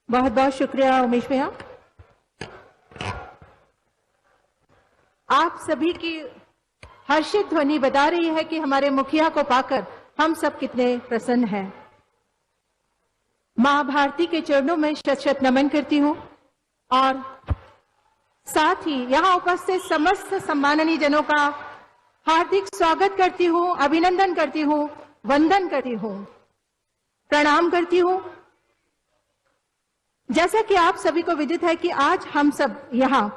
बहुत बहुत शुक्रिया उमेश भैया। आप सभी की हर्षित ध्वनि बता रही है कि हमारे मुखिया को पाकर हम सब कितने प्रसन्न हैं। मां भारती के चरणों में शत शत नमन करती हूं और साथ ही यहां उपस्थित समस्त सम्माननीय जनों का हार्दिक स्वागत करती हूं, अभिनंदन करती हूं, वंदन करती हूं, प्रणाम करती हूं। जैसा कि आप सभी को विदित है कि आज हम सब यहां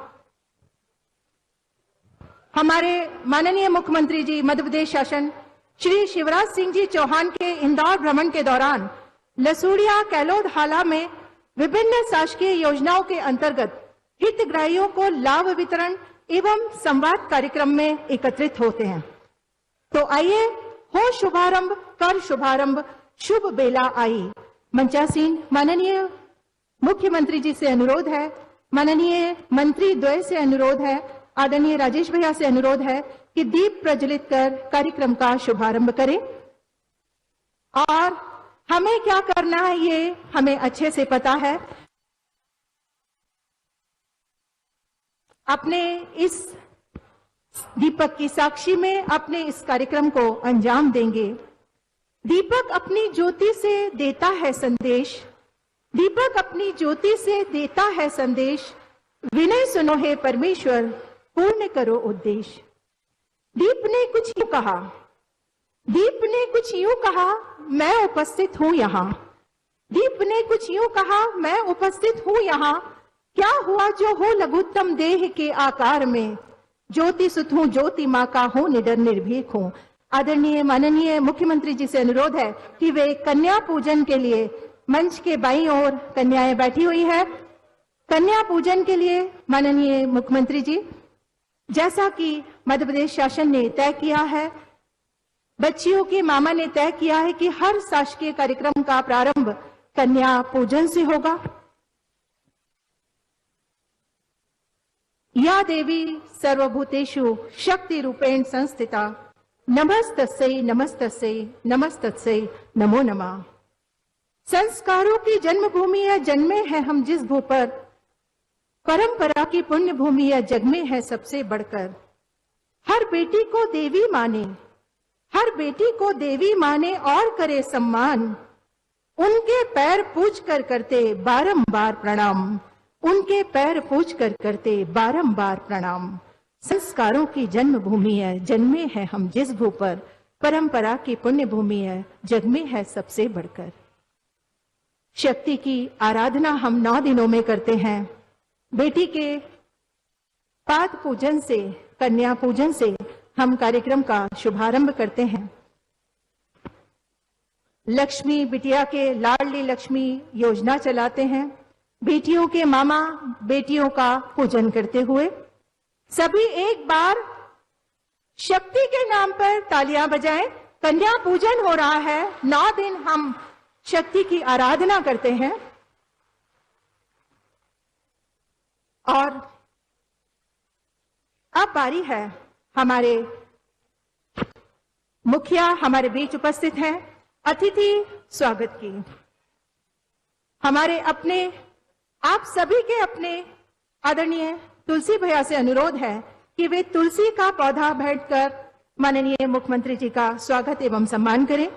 हमारे माननीय मुख्यमंत्री जी मध्य प्रदेश शासन श्री शिवराज सिंह जी चौहान के इंदौर भ्रमण के दौरान लसूड़िया कैलोद हाला में विभिन्न शासकीय योजनाओं के अंतर्गत हितग्राहियों को लाभ वितरण एवं संवाद कार्यक्रम में एकत्रित होते हैं। तो आइए हो शुभारंभ कर शुभारंभ शुभ बेला आई। मंचासीन माननीय मुख्यमंत्री जी से अनुरोध है, माननीय मंत्री द्वय से अनुरोध है, आदरणीय राजेश भैया से अनुरोध है कि दीप प्रज्वलित कर कार्यक्रम का शुभारंभ करें। और हमें क्या करना है ये हमें अच्छे से पता है। अपने इस दीपक की साक्षी में अपने इस कार्यक्रम को अंजाम देंगे। दीपक अपनी ज्योति से देता है संदेश, दीपक अपनी ज्योति से देता है संदेश, विनय सुनो हे परमेश्वर पूर्ण करो उद्देश्य। दीप ने कुछ यूं कहा, दीप ने कुछ यूं कहा, मैं उपस्थित हूं यहां। दीप ने कुछ यूं कहा, मैं उपस्थित हूं यहां। क्या हुआ जो हो लघुत्तम देह के आकार में, ज्योति सुत हूं ज्योति मां का हूं निडर निर्भीक हूं। आदरणीय माननीय मुख्यमंत्री जी से अनुरोध है कि वे कन्या पूजन के लिए मंच के बाईं ओर कन्याएं बैठी हुई है। कन्या पूजन के लिए माननीय मुख्यमंत्री जी, जैसा कि मध्य प्रदेश शासन ने तय किया है, बच्चियों के मामा ने तय किया है कि हर शासकीय कार्यक्रम का प्रारंभ कन्या पूजन से होगा। या देवी सर्वभूतेषु शक्ति रूपेण संस्थिता नमस्तस्यै नमस्तस्यै नमस्तस्यै नमो नमः। संस्कारों की जन्मभूमि या जन्मे हैं हम जिस भू पर, परंपरा की पुण्य भूमि या जग में है सबसे बढ़कर। हर बेटी को देवी माने, हर बेटी को देवी माने और करे सम्मान। उनके पैर पूज कर करते बारंबार प्रणाम, उनके पैर पूज कर करते बारंबार प्रणाम। संस्कारों की जन्मभूमि है, जन्मे हैं हम जिस भू पर, परंपरा की पुण्य भूमि है, जग में है सबसे बढ़कर। शक्ति की आराधना हम 9 दिनों में करते हैं। बेटी के पाद पूजन से, कन्या पूजन से हम कार्यक्रम का शुभारंभ करते हैं। लक्ष्मी बिटिया के लाडली लक्ष्मी योजना चलाते हैं। बेटियों के मामा बेटियों का पूजन करते हुए सभी एक बार शक्ति के नाम पर तालियां बजाएं। कन्या पूजन हो रहा है, 9 दिन हम शक्ति की आराधना करते हैं। और अब बारी है हमारे मुखिया हमारे बीच उपस्थित हैं, अतिथि स्वागत की। हमारे अपने आप सभी के अपने आदरणीय तुलसी भैया से अनुरोध है कि वे तुलसी का पौधा भेंट कर माननीय मुख्यमंत्री जी का स्वागत एवं सम्मान करें।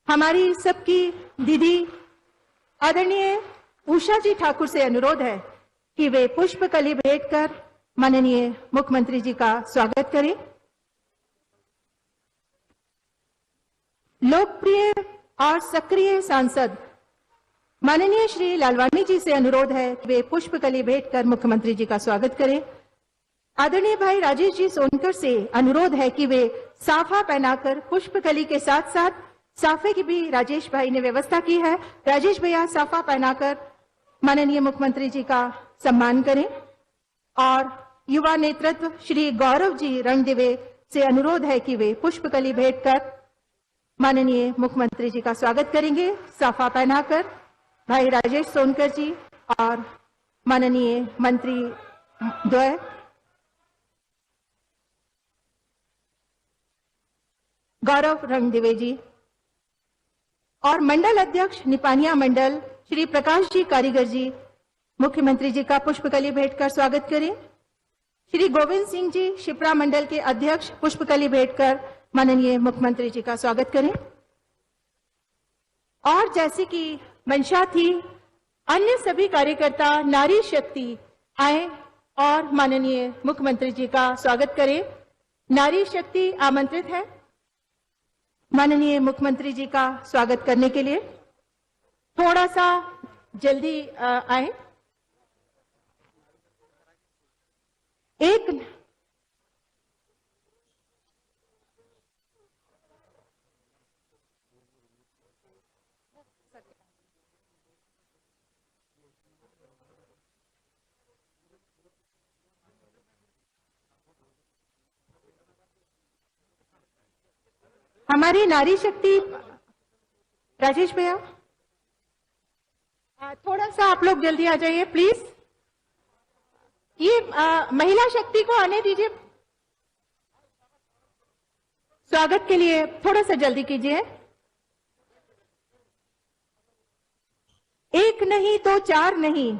हमारी सबकी दीदी आदरणीय उषा जी ठाकुर से अनुरोध है कि वे पुष्पकली भेंट कर माननीय मुख्यमंत्री जी का स्वागत करें। लोकप्रिय और सक्रिय सांसद माननीय श्री लालवानी जी से अनुरोध है कि वे पुष्पकली भेंट कर मुख्यमंत्री जी का स्वागत करें। आदरणीय भाई राजेश जी सोनकर से अनुरोध है कि वे साफा पहनाकर पुष्पकली के साथ साथ साफे की भी राजेश भाई ने व्यवस्था की है। राजेश भैया साफा पहनाकर माननीय मुख्यमंत्री जी का सम्मान करें। और युवा नेतृत्व श्री गौरव जी रणदिवे से अनुरोध है कि वे पुष्पकली भेंट कर माननीय मुख्यमंत्री जी का स्वागत करेंगे। साफा पहनाकर भाई राजेश सोनकर जी और माननीय मंत्री द्वय गौरव रणदिवे जी और मंडल अध्यक्ष निपानिया मंडल श्री प्रकाश जी कारीगर जी मुख्यमंत्री जी का पुष्पकली भेंट कर स्वागत करें। श्री गोविंद सिंह जी शिप्रा मंडल के अध्यक्ष पुष्पकली भेंट कर माननीय मुख्यमंत्री जी का स्वागत करें। और जैसे कि मंशा थी, अन्य सभी कार्यकर्ता नारी शक्ति आए और माननीय मुख्यमंत्री जी का स्वागत करें। नारी शक्ति आमंत्रित है माननीय मुख्यमंत्री जी का स्वागत करने के लिए। थोड़ा सा जल्दी आए। एक हमारी नारी शक्ति राजेश भैया, थोड़ा सा आप लोग जल्दी आ जाइए प्लीज। ये महिला शक्ति को आने दीजिए। स्वागत के लिए थोड़ा सा जल्दी कीजिए। एक नहीं तो चार नहीं।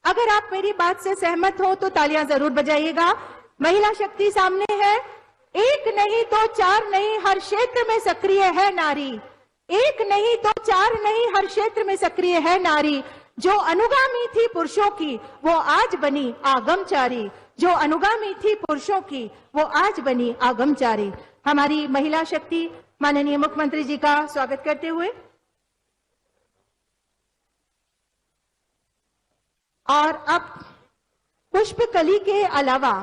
अगर आप मेरी बात से सहमत हो तो तालियां जरूर बजाइएगा। महिला शक्ति सामने है। एक नहीं तो चार नहीं, हर क्षेत्र में सक्रिय है नारी। एक नहीं तो चार नहीं, हर क्षेत्र में सक्रिय है नारी। जो अनुगामी थी पुरुषों की वो आज बनी आगमचारी। जो अनुगामी थी पुरुषों की वो आज बनी आगमचारी। हमारी महिला शक्ति माननीय मुख्यमंत्री जी का स्वागत करते हुए और अब पुष्पकली के अलावा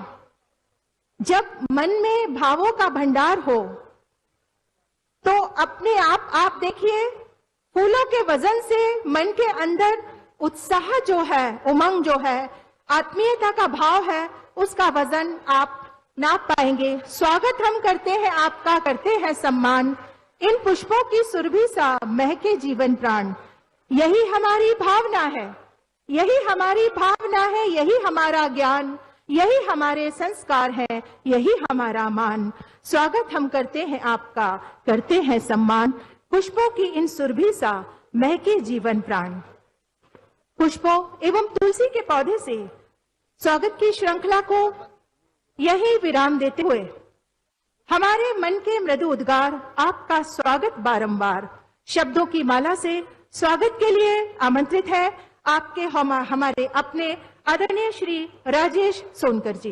जब मन में भावों का भंडार हो तो अपने आप देखिए, फूलों के वजन से मन के अंदर उत्साह जो है, उमंग जो है, आत्मीयता का भाव है, उसका वजन आप नाप पाएंगे। स्वागत हम करते हैं आपका, करते हैं सम्मान। इन पुष्पों की सुरभि सा महके जीवन प्राण। यही हमारी भावना है, यही हमारी भावना है, यही हमारा ज्ञान, यही हमारे संस्कार है, यही हमारा मान। स्वागत हम करते हैं आपका, करते हैं सम्मान। पुष्पों की इन सुरभि सा महके जीवन प्राण। पुष्पों एवं तुलसी के पौधे से स्वागत की श्रृंखला को यही विराम देते हुए हमारे मन के मृदु उद्गार आपका स्वागत बारंबार शब्दों की माला से स्वागत के लिए आमंत्रित है आपके हमारे अपने आदरणीय श्री राजेश सोनकर जी।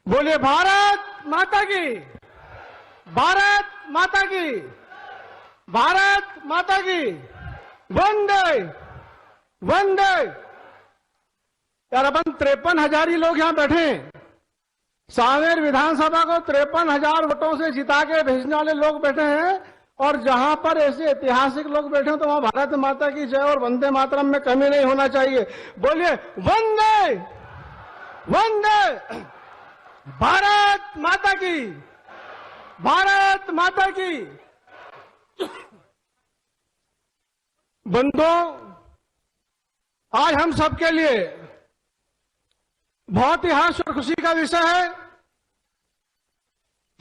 बोलिए भारत माता की, भारत माता की, भारत माता की। वंदे वंदे। यार अपन 53,000 ही लोग यहां बैठे हैं। सांवेर विधानसभा को 53,000 वोटों से जिता के भेजने वाले लोग बैठे हैं और जहां पर ऐसे ऐतिहासिक लोग बैठे हैं तो वहां भारत माता की जय और वंदे मातरम में कमी नहीं होना चाहिए। बोलिए वंदे वंदे। भारत माता की, भारत माता की। बंधुओं, आज हम सबके लिए बहुत ही हर्ष और खुशी का विषय है।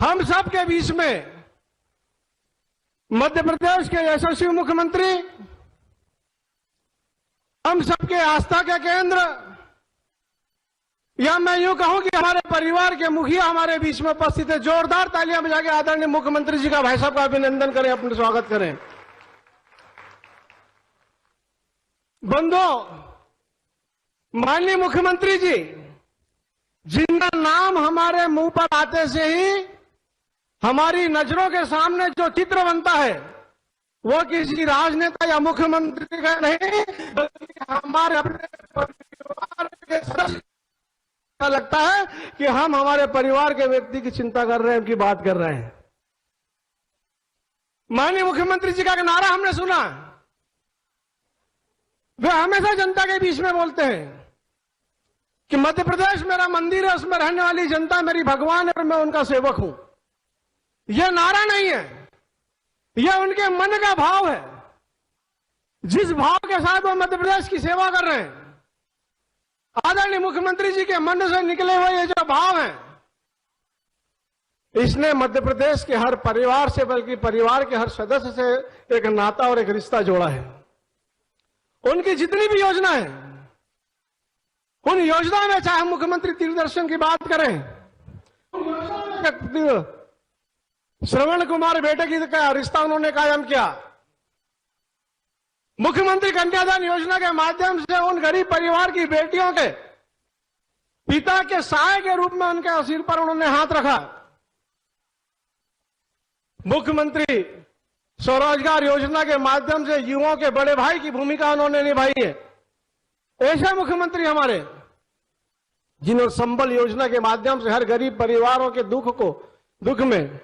हम सबके बीच में मध्य प्रदेश के यशस्वी मुख्यमंत्री, हम सबके आस्था के केंद्र, या मैं यूं कहूं कि हमारे परिवार के मुखिया हमारे बीच में उपस्थित है। जोरदार तालियां बजा के आदरणीय मुख्यमंत्री जी का, भाई साहब का अभिनंदन करें, अपना स्वागत करें। बंधुओं, माननीय मुख्यमंत्री जी जिनका नाम हमारे मुंह पर आते से ही हमारी नजरों के सामने जो चित्र बनता है वो किसी राजनेता या मुख्यमंत्री का नहीं, बल्कि हमारे अपने परिवार के सदस्य। लगता है कि हम हमारे परिवार के व्यक्ति की चिंता कर रहे हैं, उनकी बात कर रहे हैं। माननीय मुख्यमंत्री जी का नारा हमने सुना, वे हमेशा जनता के बीच में बोलते हैं कि मध्य प्रदेश मेरा मंदिर है, उसमें रहने वाली जनता मेरी भगवान है और मैं उनका सेवक हूं। यह नारा नहीं है, यह उनके मन का भाव है। जिस भाव के साथ वो मध्य प्रदेश की सेवा कर रहे हैं, आदरणीय मुख्यमंत्री जी के मन से निकले हुए ये जो भाव हैं, इसने मध्य प्रदेश के हर परिवार से, बल्कि परिवार के हर सदस्य से एक नाता और एक रिश्ता जोड़ा है। उनकी जितनी भी योजना है, उन योजना में चाहे मुख्यमंत्री तीर्थ दर्शन की बात करें, श्रवण कुमार बेटे की का रिश्ता उन्होंने कायम किया। मुख्यमंत्री कन्यादान योजना के माध्यम से उन गरीब परिवार की बेटियों के पिता के सहाय के रूप में उनके सिर पर उन्होंने हाथ रखा। मुख्यमंत्री स्वरोजगार योजना के माध्यम से युवाओं के बड़े भाई की भूमिका उन्होंने निभाई है। ऐसे मुख्यमंत्री हमारे, जिन्होंने संबल योजना के माध्यम से हर गरीब परिवारों के दुख में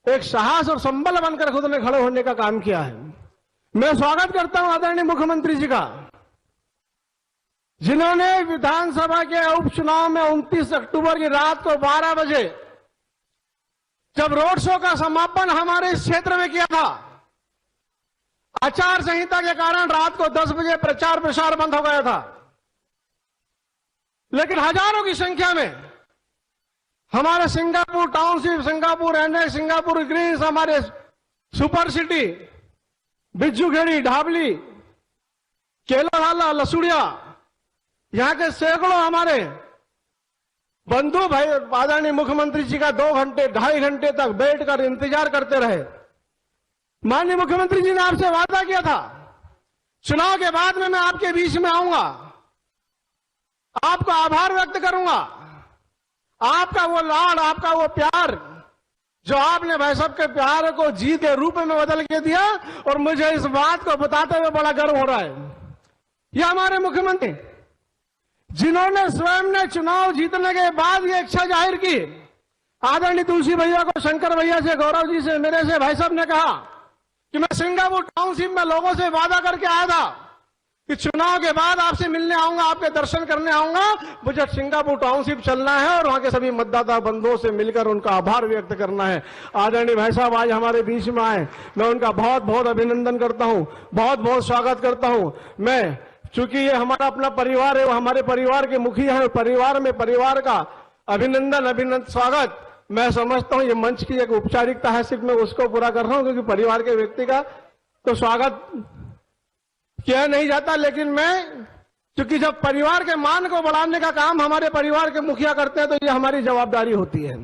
एक साहस और संबल बनकर खुद ने खड़े होने का काम किया है। मैं स्वागत करता हूं आदरणीय मुख्यमंत्री जी का, जिन्होंने विधानसभा के उपचुनाव में 29 अक्टूबर की रात को 12 बजे जब रोड शो का समापन हमारे इस क्षेत्र में किया था, आचार संहिता के कारण रात को 10 बजे प्रचार प्रसार बंद हो गया था, लेकिन हजारों की संख्या में हमारे Singapore township, Singapore NH, Singapore Greens, हमारे सुपर सिटी, बिज्जूखेड़ी, ढाबली, केलावाला, लसुड़िया, यहां के सैकड़ों हमारे बंधु भाई आदरणीय मुख्यमंत्री जी का 2 घंटे 2.5 घंटे तक बैठकर इंतजार करते रहे। माननीय मुख्यमंत्री जी ने आपसे वादा किया था, चुनाव के बाद में मैं आपके बीच में आऊंगा, आपका आभार व्यक्त करूंगा, आपका वो लाड, आपका वो प्यार जो आपने भाई साहब के प्यार को जीत के रूप में बदल के दिया, और मुझे इस बात को बताते हुए बड़ा गर्व हो रहा है। ये हमारे मुख्यमंत्री जिन्होंने स्वयं ने चुनाव जीतने के बाद ये इच्छा जाहिर की, आदरणीय तुलसी भैया को, शंकर भैया से, गौरव जी से, मेरे से भाई साहब ने कहा कि मैं सिंगापुर टाउनशिप में लोगों से वादा करके आया था कि चुनाव के बाद आपसे मिलने आऊंगा, आपके दर्शन करने आऊंगा, मुझे सिंगापुर टाउनशिप चलना है और वहां के सभी मतदाता बंधुओं से मिलकर उनका आभार व्यक्त करना है। आदरणीय भाई साहब आज हमारे बीच में आए, मैं उनका बहुत बहुत अभिनंदन करता हूं, बहुत बहुत स्वागत करता हूं। मैं, चूंकि ये हमारा अपना परिवार है, वो हमारे परिवार के मुखिया है, परिवार में परिवार का अभिनंदन स्वागत मैं समझता हूं ये मंच की एक औपचारिकता है, सिर्फ मैं उसको पूरा कर रहा हूं, क्योंकि परिवार के व्यक्ति का तो स्वागत किया नहीं जाता, लेकिन मैं, क्योंकि जब परिवार के मान को बढ़ाने का काम हमारे परिवार के मुखिया करते हैं तो ये हमारी जवाबदारी होती है।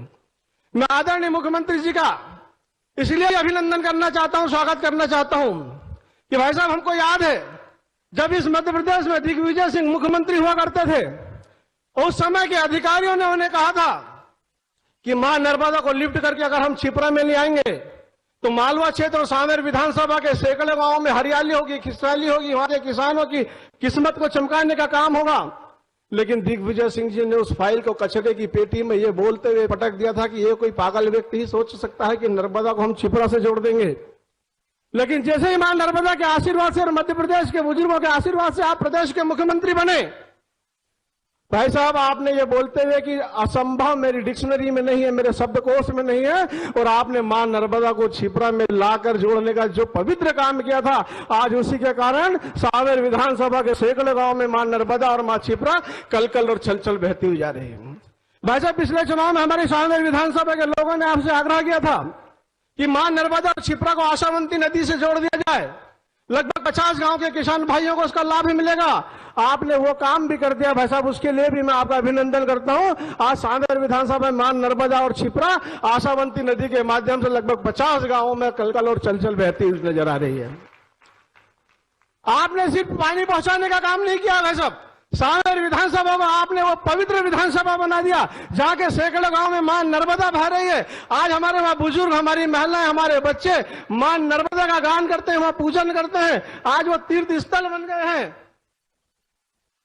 मैं आदरणीय मुख्यमंत्री जी का इसलिए अभिनंदन करना चाहता हूं, स्वागत करना चाहता हूं कि भाई साहब हमको याद है जब इस मध्य प्रदेश में दिग्विजय सिंह मुख्यमंत्री हुआ करते थे, उस समय के अधिकारियों ने उन्हें कहा था कि मां नर्मदा को लिफ्ट करके अगर हम छिपरा में ले आएंगे तो मालवा क्षेत्र और सांवेर विधानसभा के सैकड़ों गांवों में हरियाली होगी, खुशहाली होगी, वहां के किसानों की किस्मत को चमकाने का काम होगा। लेकिन दिग्विजय सिंह जी ने उस फाइल को कचरे की पेटी में ये बोलते हुए पटक दिया था कि ये कोई पागल व्यक्ति ही सोच सकता है कि नर्मदा को हम छिपरा से जोड़ देंगे। लेकिन जैसे ही मां नर्मदा के आशीर्वाद से और मध्य प्रदेश के बुजुर्गों के आशीर्वाद से आप प्रदेश के मुख्यमंत्री बने, भाई साहब आपने ये बोलते हुए कि असंभव मेरी डिक्शनरी में नहीं है, मेरे शब्दकोश में नहीं है, और आपने मां नर्मदा को छिपरा में लाकर जोड़ने का जो पवित्र काम किया था, आज उसी के कारण सांवेर विधानसभा के सैकड़ों गांव में मां नर्मदा और मां छिपरा कल और छल बहती हुई जा रही है। भाई साहब पिछले चुनाव में हमारे सांवेर विधानसभा के लोगों ने आपसे आग्रह किया था कि मां नर्मदा और छिपरा को आशावंती नदी से जोड़ दिया जाए, लगभग 50 गांव के किसान भाइयों को उसका लाभ भी मिलेगा। आपने वो काम भी कर दिया भाई साहब, उसके लिए भी मैं आपका अभिनंदन करता हूं। आज सांवेर विधानसभा में मां नर्मदा और छिपरा आशावंती नदी के माध्यम से लगभग 50 गांवों में कल और छल बहती हुई नजर आ रही है। आपने सिर्फ पानी पहुंचाने का काम नहीं किया भाई साहब, सांवेर विधानसभा में आपने वो पवित्र विधानसभा बना दिया जहां के सैकड़ों गांव में मां नर्मदा बह रही है। आज हमारे वहां बुजुर्ग, हमारी महिलाएं, हमारे बच्चे मां नर्मदा का गान करते हैं, वहां पूजन करते हैं, आज वो तीर्थ स्थल बन गए हैं।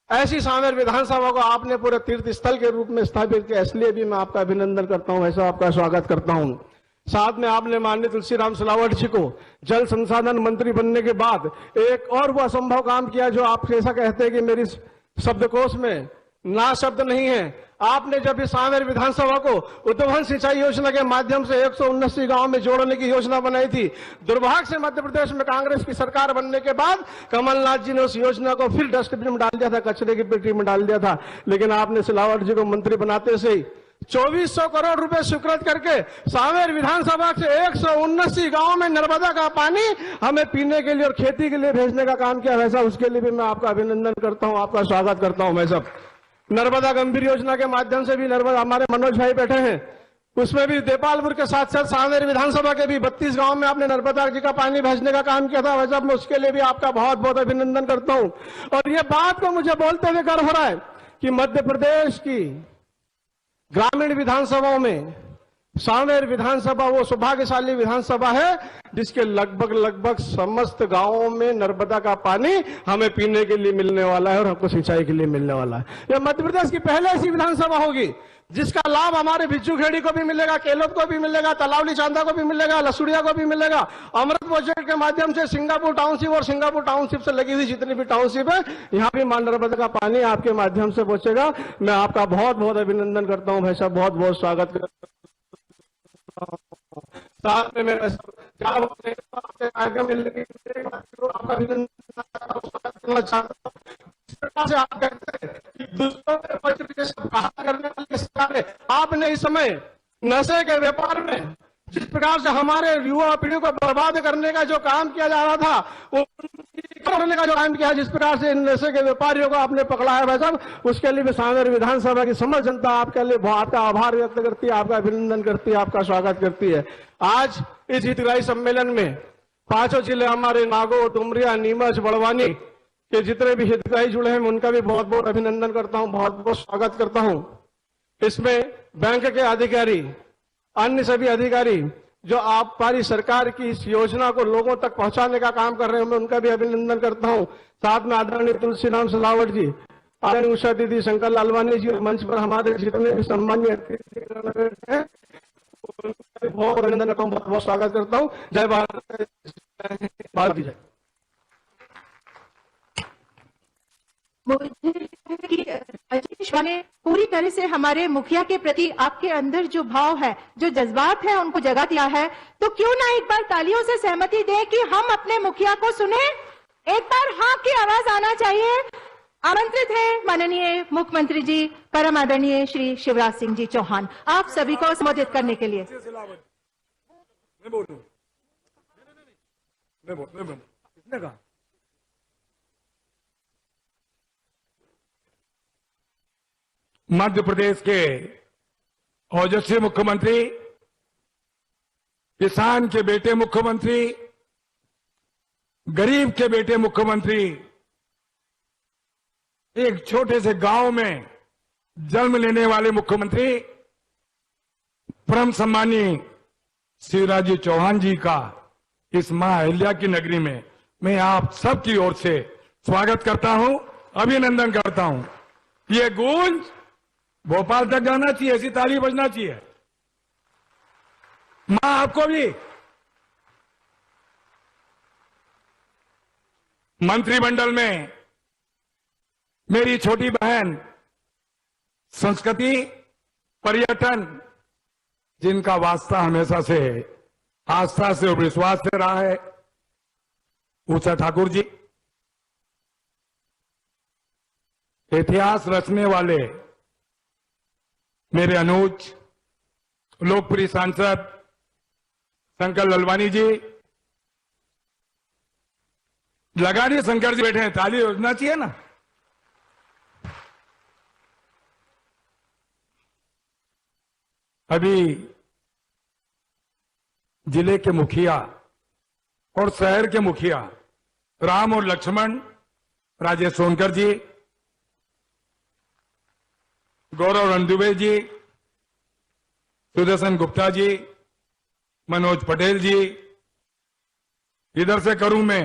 ऐसी सांवेर विधानसभा को आपने पूरे तीर्थ स्थल के रूप में स्थापित किया, इसलिए भी मैं आपका अभिनंदन करता हूं, ऐसा आपका स्वागत करता हूं। साथ में आपने माननीय तुलसीराम सिलावट जी को जल संसाधन मंत्री बनने के बाद एक और वो असंभव काम किया जो आप ऐसा कहते हैं कि मेरी शब्दकोश में ना शब्द नहीं है। आपने जब इस सांवेर विधानसभा को उद्वहन सिंचाई योजना के माध्यम से 179 गांव में जोड़ने की योजना बनाई थी। दुर्भाग्य से मध्य प्रदेश में कांग्रेस की सरकार बनने के बाद कमलनाथ जी ने उस योजना को फिर डस्टबिन में डाल दिया था, कचरे की पेटी में डाल दिया था। लेकिन आपने सिलावट जी को मंत्री बनाते से ही 2400 करोड़ रुपए स्वीकृत करके सांवेर विधानसभा से 179 गांव में नर्मदा का पानी हमें पीने के लिए और खेती के लिए भेजने का काम किया। वैसा उसके लिए भी मैं आपका अभिनंदन करता हूं, आपका स्वागत करता हूं। मैं सब नर्मदा गंभीर योजना के माध्यम से भी नर्मदा, हमारे मनोज भाई बैठे हैं, उसमें भी देपालपुर के साथ साथ सांवेर विधानसभा के भी 32 गांव में आपने नर्मदा जी का पानी भेजने का काम किया था। वैसा मैं उसके लिए भी आपका बहुत बहुत अभिनंदन करता हूं। और ये बात को मुझे बोलते हुए गर्व हो रहा है कि मध्य प्रदेश की ग्रामीण विधानसभाओं में सांवेर विधानसभा वो सौभाग्यशाली विधानसभा है जिसके लगभग समस्त गांवों में नर्मदा का पानी हमें पीने के लिए मिलने वाला है और हमको सिंचाई के लिए मिलने वाला है। यह मध्य प्रदेश की पहले ऐसी विधानसभा होगी जिसका लाभ हमारे भिज्जू खेड़ी को भी मिलेगा, केलोद को भी मिलेगा, तलावली चांदा को भी मिलेगा, लसुड़िया को भी मिलेगा। अमृत प्रोजेक्ट के माध्यम से सिंगापुर टाउनशिप और सिंगापुर टाउनशिप से लगी हुई जितनी भी टाउनशिप है, यहाँ भी मां नर्मदा का पानी आपके माध्यम से पहुंचेगा। मैं आपका बहुत बहुत अभिनंदन करता हूँ भाई साहब, बहुत बहुत स्वागत करता हूँ। साथ में मेरा आपका अभिनंदन करना चाहता हूँ। से आप कहते हैं कि दूसरों के करने वाली सरकार है। आपने इस समय नशे के व्यापार में जिस प्रकार से हमारे युवा पीढ़ी को बर्बाद करने का जो काम किया जा रहा था, वो करने का जो काम किया, जिस प्रकार से इन नशे के व्यापारियों को आपने पकड़ा है भाई साहब, उसके लिए भी सांवेर विधानसभा की समस्त जनता आपके लिए आपका आभार व्यक्त करती है, आपका अभिनंदन करती है, आपका स्वागत करती है। आज इस हितग्राही सम्मेलन में 5 जिले हमारे नागौर, डुमरिया, नीमच, बड़वानी के जितने भी हितग्राही जुड़े हैं, उनका भी बहुत बहुत अभिनंदन करता हूं, बहुत बहुत स्वागत करता हूं। इसमें बैंक के अधिकारी, अन्य सभी अधिकारी जो आप हमारी सरकार की इस योजना को लोगों तक पहुंचाने का काम कर रहे हैं, मैं उनका भी अभिनंदन करता हूं। साथ में आदरणीय तुलसीराम सिलावट जी, आदरणीय उषा दीदी, शंकर लालवानी जी, मंच पर हमारे जितने भी सम्मानीय हैं, बहुत अभिनंदन करता हूँ, बहुत बहुत स्वागत करता हूँ। जय भारत, भारत की जय। मुझे ने पूरी तरह से हमारे मुखिया के प्रति आपके अंदर जो भाव है, जो जज्बात है, उनको जगा दिया है। तो क्यों ना एक बार तालियों से सहमति दें कि हम अपने मुखिया को सुने। एक बार हाँ की आवाज आना चाहिए। आमंत्रित है माननीय मुख्यमंत्री जी, परम आदरणीय श्री शिवराज सिंह जी चौहान, आप सभी को संबोधित करने के लिए। किसने कहा? मध्य प्रदेश के ओजस्वी मुख्यमंत्री, किसान के बेटे मुख्यमंत्री, गरीब के बेटे मुख्यमंत्री, एक छोटे से गांव में जन्म लेने वाले मुख्यमंत्री, परम सम्मानीय शिवराज जी चौहान जी का इस मां अहिल्या की नगरी में मैं आप सबकी ओर से स्वागत करता हूं, अभिनंदन करता हूं। ये गूंज भोपाल तक जाना चाहिए, ऐसी ताली बजना चाहिए। मां आपको भी मंत्रिमंडल में मेरी छोटी बहन संस्कृति पर्यटन, जिनका वास्ता हमेशा से आस्था से और विश्वास से रहा है, उषा ठाकुर जी, इतिहास रचने वाले मेरे अनुज, लोकप्रिय सांसद शंकर लालवानी जी, लगानी शंकर जी बैठे हैं, ताली बजना चाहिए ना। अभी जिले के मुखिया और शहर के मुखिया राम और लक्ष्मण, राजेश सोनकर जी, गौरव रणदुबे जी, सुदर्शन गुप्ता जी, मनोज पटेल जी, इधर से करूं मैं,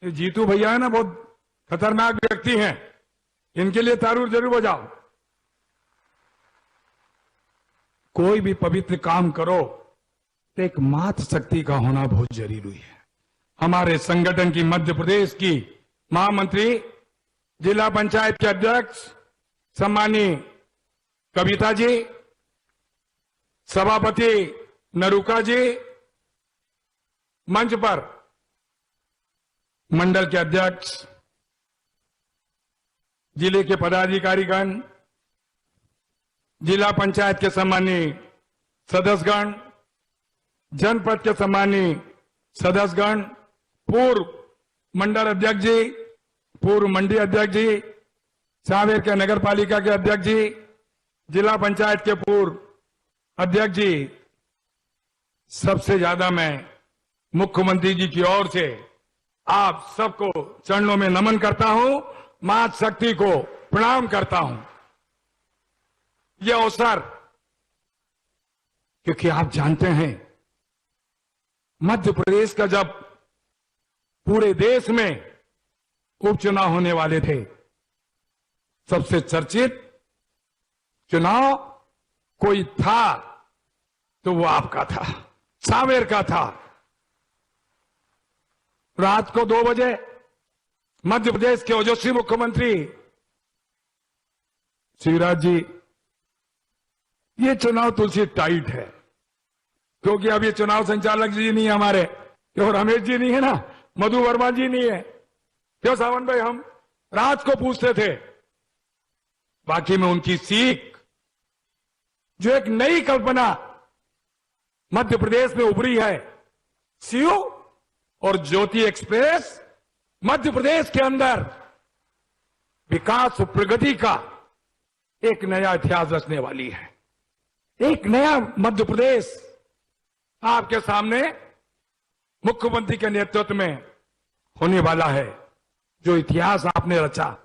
ये जीतू भैया है ना, बहुत खतरनाक व्यक्ति हैं, इनके लिए तारूर जरूर बजाओ। कोई भी पवित्र काम करो तो एक मात्र शक्ति का होना बहुत जरूरी है। हमारे संगठन की, मध्य प्रदेश की महामंत्री, जिला पंचायत के अध्यक्ष सम्मानीय कविता जी, सभापति नरूका जी, मंच पर मंडल के अध्यक्ष, जिले के पदाधिकारीगण, जिला पंचायत के सम्मानीय सदस्यगण, जनपद के सम्मानीय सदस्यगण, पूर्व मंडल अध्यक्ष जी, पूर्व मंडी अध्यक्ष जी, सांवेर के नगर पालिका के अध्यक्ष जी, जिला पंचायत के पूर्व अध्यक्ष जी, सबसे ज्यादा मैं मुख्यमंत्री जी की ओर से आप सबको चरणों में नमन करता हूं, मां शक्ति को प्रणाम करता हूं। यह अवसर, क्योंकि आप जानते हैं मध्य प्रदेश का जब पूरे देश में उपचुनाव होने वाले थे, सबसे चर्चित चुनाव कोई था तो वो आपका था, सांवेर का था। रात को 2 बजे मध्य प्रदेश के ओजस्वी मुख्यमंत्री शिवराज जी, ये चुनाव तुलसी टाइट है, क्योंकि अब ये चुनाव संचालक जी नहीं है हमारे, क्यों रमेश जी नहीं है ना, मधु वर्मा जी नहीं है, क्यों सावन भाई, हम रात को पूछते थे। बाकी में उनकी सीख, जो एक नई कल्पना मध्य प्रदेश में उभरी है, सीयू और ज्योति एक्सप्रेस मध्य प्रदेश के अंदर विकास और प्रगति का एक नया इतिहास रचने वाली है। एक नया मध्य प्रदेश आपके सामने मुख्यमंत्री के नेतृत्व में होने वाला है, जो इतिहास आपने रचा।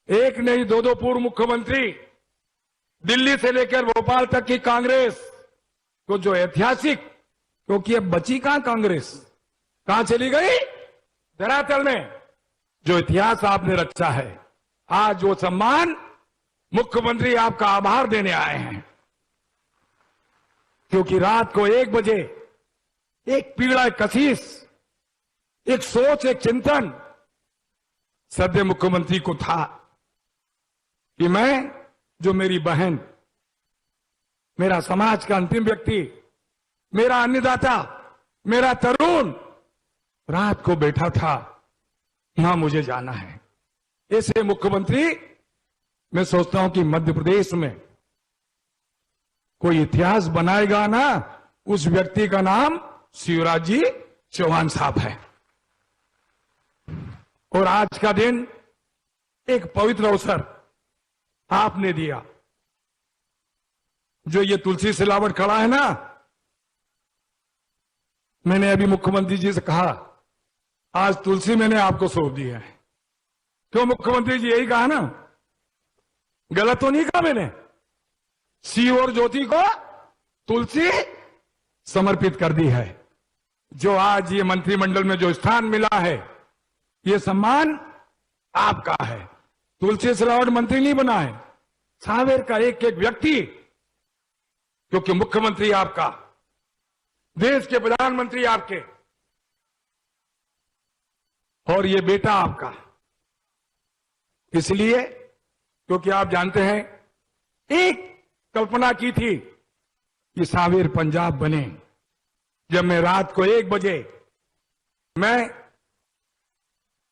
एक नहीं 2 पूर्व मुख्यमंत्री, दिल्ली से लेकर भोपाल तक की कांग्रेस को जो ऐतिहासिक, क्योंकि अब बची कहां कांग्रेस, कहां चली गई, धरातल में जो इतिहास आपने रचा है, आज वो सम्मान मुख्यमंत्री आपका आभार देने आए हैं। क्योंकि रात को 1 बजे एक पीड़ा, एक कशिश, एक सोच, एक चिंतन सद्य मुख्यमंत्री को था कि मैं, जो मेरी बहन, मेरा समाज का अंतिम व्यक्ति, मेरा अन्नदाता, मेरा तरुण रात को बैठा था, यहां मुझे जाना है। ऐसे मुख्यमंत्री मैं सोचता हूं कि मध्य प्रदेश में कोई इतिहास बनाएगा ना, उस व्यक्ति का नाम शिवराज जी चौहान साहब है। और आज का दिन एक पवित्र अवसर आपने दिया। जो ये तुलसी सिलावट खड़ा है ना, मैंने अभी मुख्यमंत्री जी से कहा, आज तुलसी मैंने आपको सौंप दी है। क्यों मुख्यमंत्री जी, यही कहा ना, गलत तो नहीं कहा मैंने। शिव और ज्योति को तुलसी समर्पित कर दी है। जो आज ये मंत्रिमंडल में जो स्थान मिला है, ये सम्मान आपका है। तुलसी सिलावट मंत्री नहीं बना है, सांवेर का एक एक व्यक्ति, क्योंकि मुख्यमंत्री आपका, देश के प्रधानमंत्री आपके, और ये बेटा आपका। इसलिए क्योंकि आप जानते हैं, एक कल्पना की थी कि सांवेर पंजाब बने। जब मैं रात को 1 बजे मैं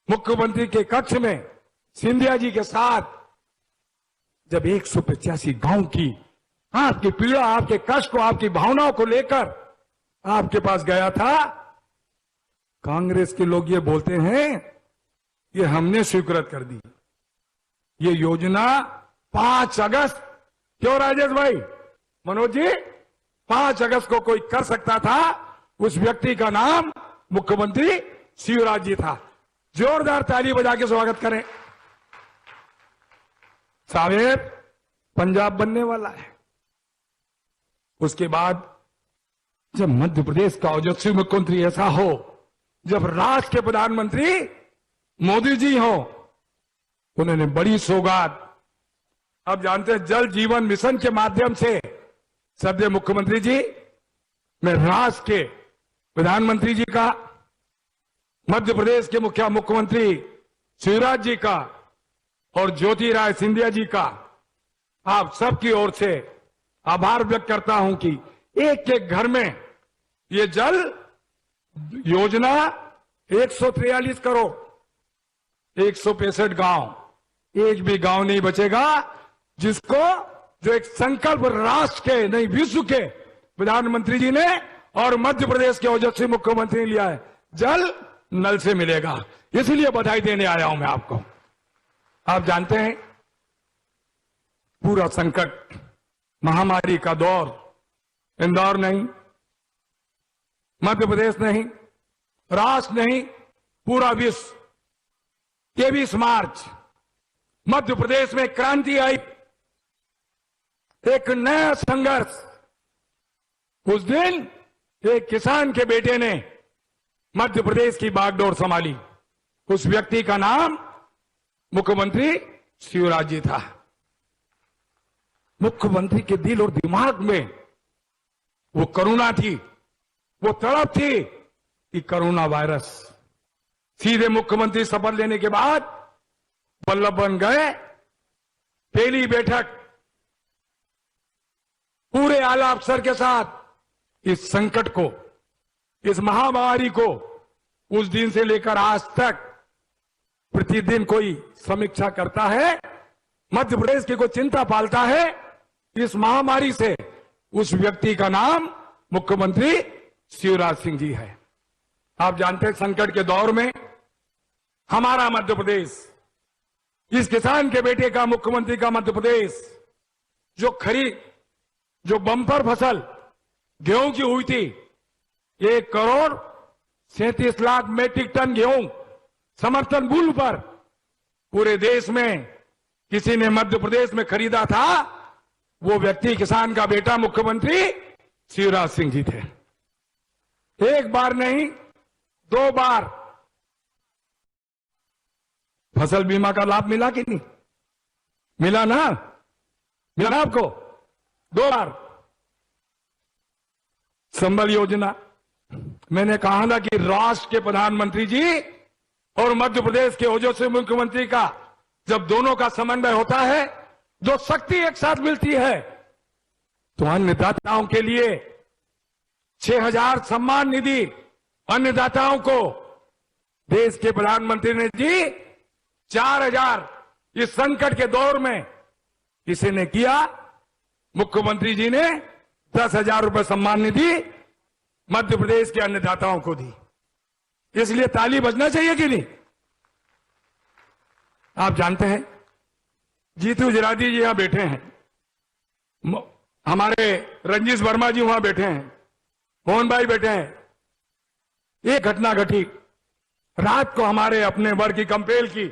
मुख्यमंत्री के कक्ष में सिंधिया जी के साथ जब 185 गांव की आपकी पीड़ा, आपके कष्ट को, आपकी भावनाओं को लेकर आपके पास गया था, कांग्रेस के लोग ये बोलते हैं ये हमने स्वीकृत कर दी। ये योजना 5 अगस्त, क्यों राजेश भाई, मनोज जी, 5 अगस्त को कोई कर सकता था, उस व्यक्ति का नाम मुख्यमंत्री शिवराज जी था। जोरदार ताली बजा के स्वागत करें। सांवेर पंजाब बनने वाला है। उसके बाद जब मध्य प्रदेश का ओजस्वी मुख्यमंत्री ऐसा हो, जब राष्ट्र के प्रधानमंत्री मोदी जी हो, उन्होंने बड़ी सौगात, अब जानते हैं जल जीवन मिशन के माध्यम से सद्य मुख्यमंत्री जी, मैं राष्ट्र के प्रधानमंत्री जी का, मध्य प्रदेश के मुख्यमंत्री शिवराज जी का और ज्योतिरादित्य सिंधिया जी का आप सबकी ओर से आभार व्यक्त करता हूं कि एक एक घर में ये जल योजना 143 करोड़ 165 गांव, एक भी गांव नहीं बचेगा जिसको जो एक संकल्प राष्ट्र के नहीं विश्व के प्रधानमंत्री जी ने और मध्य प्रदेश के ओजस्वी मुख्यमंत्री ने लिया है, जल नल से मिलेगा। इसलिए बधाई देने आया हूं मैं आपको। आप जानते हैं पूरा संकट, महामारी का दौर इंदौर नहीं, मध्य प्रदेश नहीं, राष्ट्र नहीं, पूरा विश्व। 23 मार्च मध्य प्रदेश में क्रांति आई, एक नया संघर्ष। उस दिन एक किसान के बेटे ने मध्य प्रदेश की बागडोर संभाली। उस व्यक्ति का नाम मुख्यमंत्री शिवराज जी था। मुख्यमंत्री के दिल और दिमाग में वो करुणा थी, वो तड़प थी कि कोरोना वायरस। सीधे मुख्यमंत्री शपथ लेने के बाद वल्लभवन गए, पहली बैठक पूरे आला अफसर के साथ इस संकट को, इस महामारी को उस दिन से लेकर आज तक प्रतिदिन कोई समीक्षा करता है, मध्य प्रदेश की कोई चिंता पालता है इस महामारी से, उस व्यक्ति का नाम मुख्यमंत्री शिवराज सिंह जी है। आप जानते हैं संकट के दौर में हमारा मध्य प्रदेश, इस किसान के बेटे का मुख्यमंत्री का मध्य प्रदेश, जो बम्पर फसल गेहूं की हुई थी, 1,37,00,000 मीट्रिक टन गेहूं समर्थन मूल्य पर पूरे देश में किसी ने मध्य प्रदेश में खरीदा था, वो व्यक्ति किसान का बेटा मुख्यमंत्री शिवराज सिंह जी थे। एक बार नहीं, 2 बार फसल बीमा का लाभ मिला कि नहीं मिला ना? मिला ना आपको? 2 बार संबल योजना। मैंने कहा था कि राष्ट्र के प्रधानमंत्री जी और मध्य प्रदेश के ओजस्वी मुख्यमंत्री का जब दोनों का समन्वय होता है, जो शक्ति एक साथ मिलती है, तो अन्नदाताओं के लिए 6,000 सम्मान निधि अन्नदाताओं को देश के प्रधानमंत्री ने जी 4,000 इस संकट के दौर में किसी ने किया, मुख्यमंत्री जी ने 10,000 रुपए सम्मान निधि मध्य प्रदेश के अन्नदाताओं को दी। इसलिए ताली बजना चाहिए कि नहीं? आप जानते हैं जीतू जरादी जी यहां बैठे हैं, हमारे रंजीश वर्मा जी वहां बैठे हैं, मोहन भाई बैठे हैं। एक घटना घटी रात को हमारे अपने वर्ग की कंपेल की,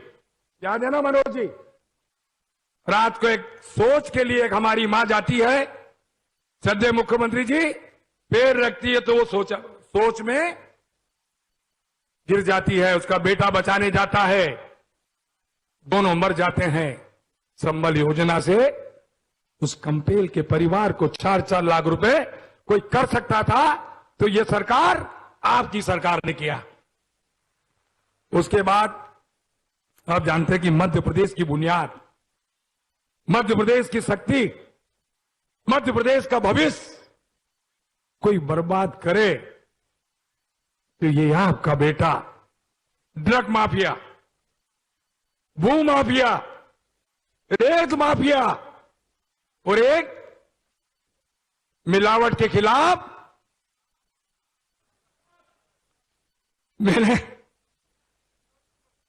याद है ना मनोज जी? रात को एक सोच के लिए एक हमारी मां जाती है, श्रद्धेय मुख्यमंत्री जी, पैर रखती है तो वो सोच में गिर जाती है, उसका बेटा बचाने जाता है, दोनों मर जाते हैं। संबल योजना से उस कंपेल के परिवार को 4-4 लाख रुपए कोई कर सकता था, तो ये सरकार, आपकी सरकार ने किया। उसके बाद आप जानते हैं कि मध्य प्रदेश की बुनियाद, मध्य प्रदेश की शक्ति, मध्य प्रदेश का भविष्य कोई बर्बाद करे तो ये आपका बेटा ड्रग माफिया, भू माफिया, रेत माफिया और एक मिलावट के खिलाफ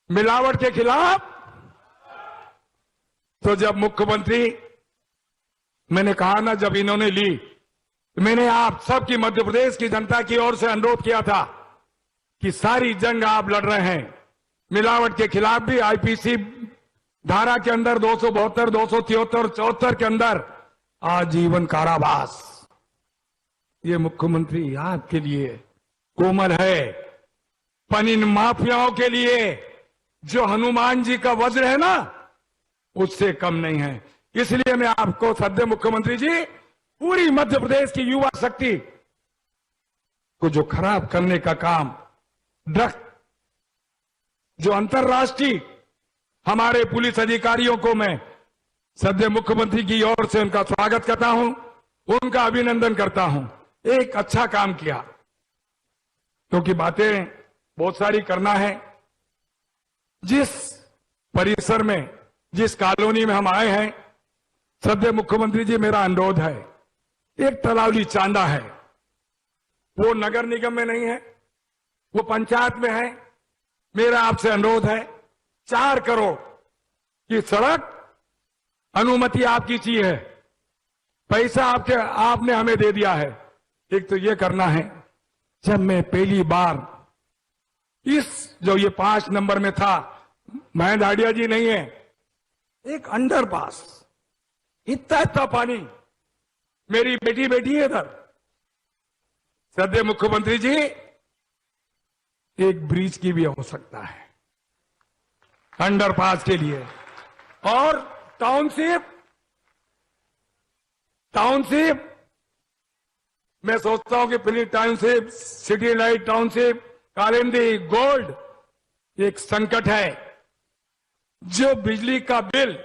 मिलावट के खिलाफ तो जब मुख्यमंत्री, मैंने कहा ना, जब इन्होंने ली, मैंने आप सबकी मध्य प्रदेश की जनता की ओर से अनुरोध किया था कि सारी जंग आप लड़ रहे हैं, मिलावट के खिलाफ भी आईपीसी धारा के अंदर 272, 273, 74 के अंदर आजीवन कारावास। ये मुख्यमंत्री आपके लिए कोमल है, पर इन माफियाओं के लिए जो हनुमान जी का वज्र है ना, उससे कम नहीं है। इसलिए मैं आपको श्रद्धेय मुख्यमंत्री जी, पूरी मध्य प्रदेश की युवा शक्ति को जो खराब करने का काम, ड्रग्स, जो अंतर्राष्ट्रीय हमारे पुलिस अधिकारियों को मैं सद्य मुख्यमंत्री की ओर से उनका स्वागत करता हूं, उनका अभिनंदन करता हूं। एक अच्छा काम किया, क्योंकि बातें बहुत सारी करना है। जिस परिसर में, जिस कॉलोनी में हम आए हैं, सद्य मुख्यमंत्री जी, मेरा अनुरोध है, एक तलावली चांदा है, वो नगर निगम में नहीं है, वो पंचायत में है। मेरा आपसे अनुरोध है, 4 करोड़ की सड़क अनुमति आपकी चीज है, पैसा आपने हमें दे दिया है। एक तो ये करना है। जब मैं पहली बार जो ये 5 नंबर में था, महेंद्र हाडिया जी नहीं है, एक अंडरपास, इतना पानी, मेरी बेटी बैठी है इधर। सद्य मुख्यमंत्री जी, एक ब्रिज की भी आवश्यकता है अंडरपास के लिए। और टाउनशिप, मैं सोचता हूं कि Philip township, City Light township, Kalindi, Gold, एक संकट है। जो बिजली का बिल,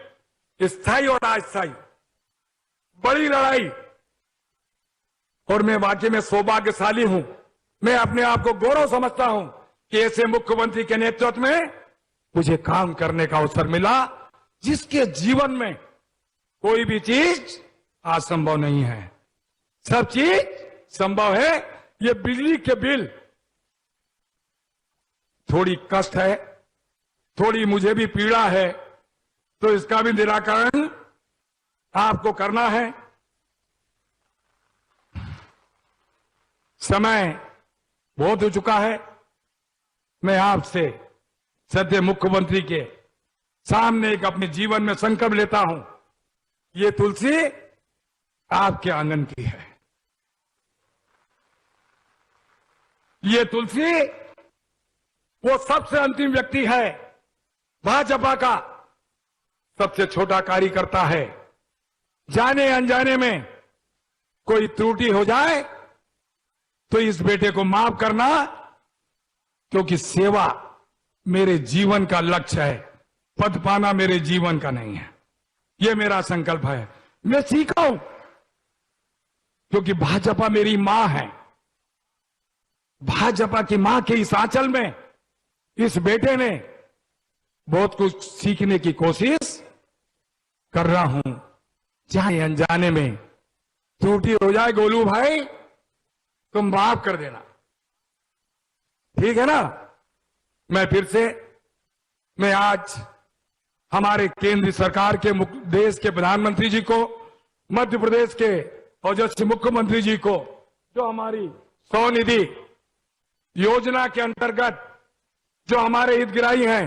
स्थायी और अस्थायी, बड़ी लड़ाई। और मैं वाकई में सौभाग्यशाली हूं, मैं अपने आप को गौरव समझता हूं कि ऐसे मुख्यमंत्री के नेतृत्व में मुझे काम करने का अवसर मिला, जिसके जीवन में कोई भी चीज असंभव नहीं है, सब चीज संभव है। ये बिजली के बिल थोड़ी कष्ट है, थोड़ी मुझे भी पीड़ा है, तो इसका भी निराकरण आपको करना है। समय बहुत हो चुका है। मैं आपसे सद्य मुख्यमंत्री के सामने एक अपने जीवन में संकल्प लेता हूं, ये तुलसी आपके आंगन की है। ये तुलसी वो सबसे अंतिम व्यक्ति है, भाजपा का सबसे छोटा कार्यकर्ता है। जाने अनजाने में कोई त्रुटि हो जाए तो इस बेटे को माफ करना, क्योंकि सेवा मेरे जीवन का लक्ष्य है, पद पाना मेरे जीवन का नहीं है। यह मेरा संकल्प है। मैं सीखा हूं, क्योंकि भाजपा मेरी मां है। भाजपा की मां के इस आंचल में इस बेटे ने बहुत कुछ सीखने की कोशिश कर रहा हूं। चाहे अनजाने में त्रुटि हो जाए, गोलू भाई तुम माफ कर देना, ठीक है ना। मैं फिर से, मैं आज हमारे केंद्र सरकार के देश के प्रधानमंत्री जी को, मध्य प्रदेश के ओजस्वी मुख्यमंत्री जी को, जो हमारी स्वनिधि योजना के अंतर्गत जो हमारे हितग्राही हैं,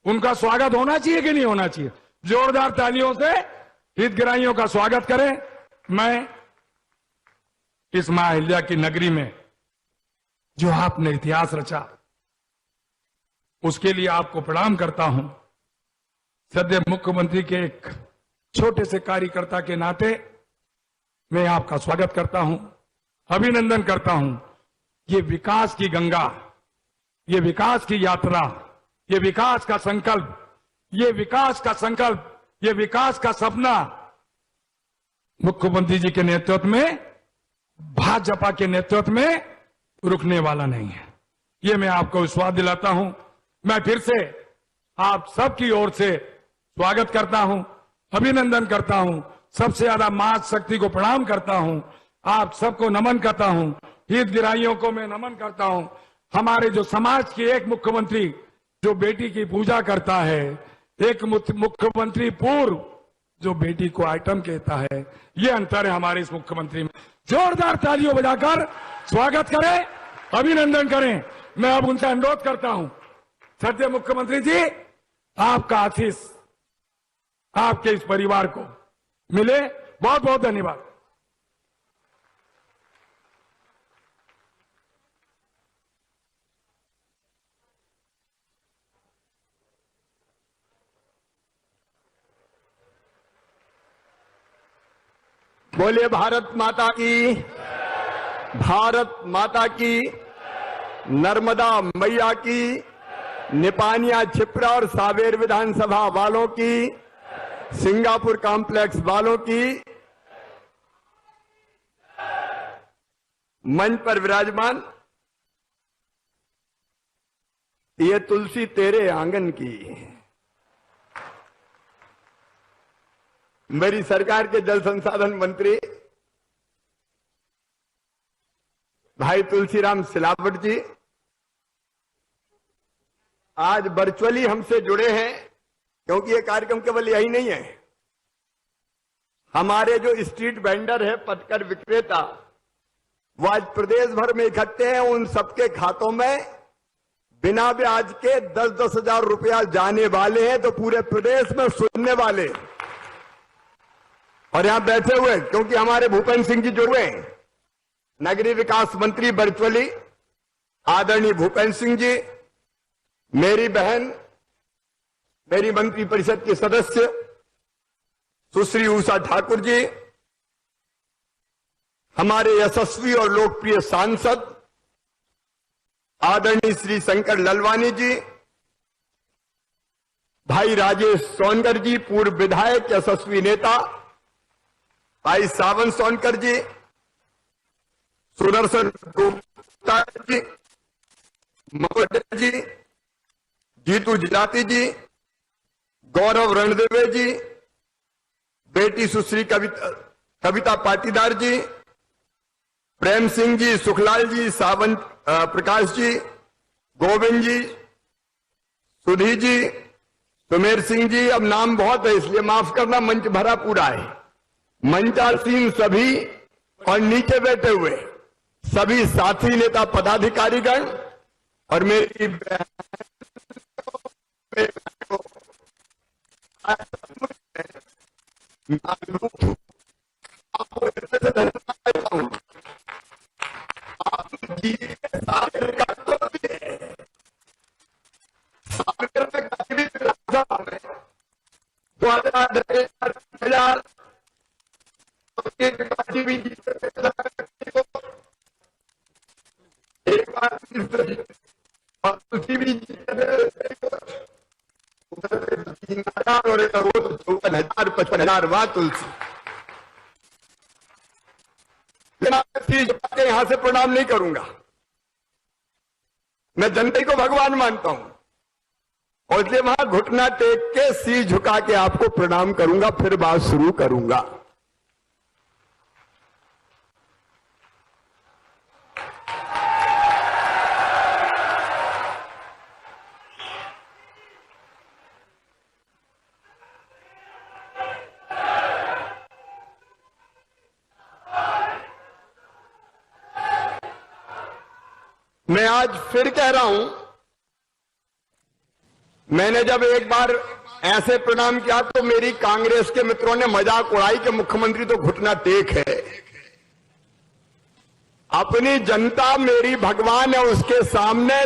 उनका स्वागत होना चाहिए कि नहीं होना चाहिए? जोरदार तालियों से हितग्राहियों का स्वागत करें। मैं इस मां अहिल्या की नगरी में जो आपने इतिहास रचा, उसके लिए आपको प्रणाम करता हूं। सद्य मुख्यमंत्री के एक छोटे से कार्यकर्ता के नाते मैं आपका स्वागत करता हूं, अभिनंदन करता हूं। ये विकास की गंगा, ये विकास की यात्रा, ये विकास का संकल्प, ये विकास का संकल्प, ये विकास का सपना मुख्यमंत्री जी के नेतृत्व में, भाजपा के नेतृत्व में रुकने वाला नहीं है। ये मैं आपको विश्वास दिलाता हूं। मैं फिर से आप सबकी ओर से स्वागत करता हूं, अभिनंदन करता हूं। सबसे ज्यादा मां शक्ति को प्रणाम करता हूं, आप सबको नमन करता हूं, हितग्राहियों को मैं नमन करता हूं। हमारे जो समाज के एक मुख्यमंत्री जो बेटी की पूजा करता है, एक मुख्यमंत्री पूर्व जो बेटी को आइटम कहता है, ये अंतर है हमारे इस मुख्यमंत्री में। जोरदार तालियों बजाकर स्वागत करें, अभिनंदन करें। मैं अब उनसे अनुरोध करता हूं, सद्य मुख्यमंत्री जी, आपका आशीष आपके इस परिवार को मिले। बहुत बहुत धन्यवाद। बोलिए भारत माता की, भारत माता की, नर्मदा मैया की, निपानिया, छिप्रा और सावेर विधानसभा वालों की, सिंगापुर कॉम्प्लेक्स वालों की, मंच पर विराजमान ये तुलसी तेरे आंगन की, मेरी सरकार के जल संसाधन मंत्री भाई तुलसीराम सिलावट जी आज वर्चुअली हमसे जुड़े हैं, क्योंकि ये कार्यक्रम केवल यही नहीं है। हमारे जो स्ट्रीट वेंडर है, पटकर विक्रेता, वो आज प्रदेश भर में इकट्ठे हैं। उन सबके खातों में बिना ब्याज के 10-10 हजार रुपया जाने वाले हैं, तो पूरे प्रदेश में सुनने वाले और यहां बैठे हुए, क्योंकि हमारे भूपेंद्र सिंह जी जुड़े हैं, नगरीय विकास मंत्री वर्चुअली आदरणीय भूपेंद्र सिंह जी, मेरी बहन, मेरी मंत्री परिषद के सदस्य सुश्री उषा ठाकुर जी, हमारे यशस्वी और लोकप्रिय सांसद आदरणीय श्री शंकर ललवानी जी, भाई राजेश सोनकर जी, पूर्व विधायक यशस्वी नेता भाई सावन सोनकर जी, सुदर्शन गुप्ता जी, मवड्डे जी, जीतू जिलाती जी, गौरव रणदेवे जी, बेटी सुश्री कविता पाटीदार जी, प्रेम सिंह जी, सुखलाल जी, सावन प्रकाश जी, गोविंद जी, सुधी जी, सुमेर सिंह जी। अब नाम बहुत है इसलिए माफ करना, मंच भरा पूरा है। मंचासीन सभी और नीचे बैठे हुए सभी साथी नेता पदाधिकारीगण और मेरी और 55,000 बात तुलसी। यहां से प्रणाम नहीं करूंगा, मैं जनता को भगवान मानता हूं और इसलिए वहां घुटना टेक के सिर झुका के आपको प्रणाम करूंगा, फिर बात शुरू करूंगा। मैं आज फिर कह रहा हूं, मैंने जब एक बार ऐसे प्रणाम किया तो मेरी कांग्रेस के मित्रों ने मजाक उड़ाई कि मुख्यमंत्री तो घुटना टेक है। अपनी जनता मेरी भगवान है, उसके सामने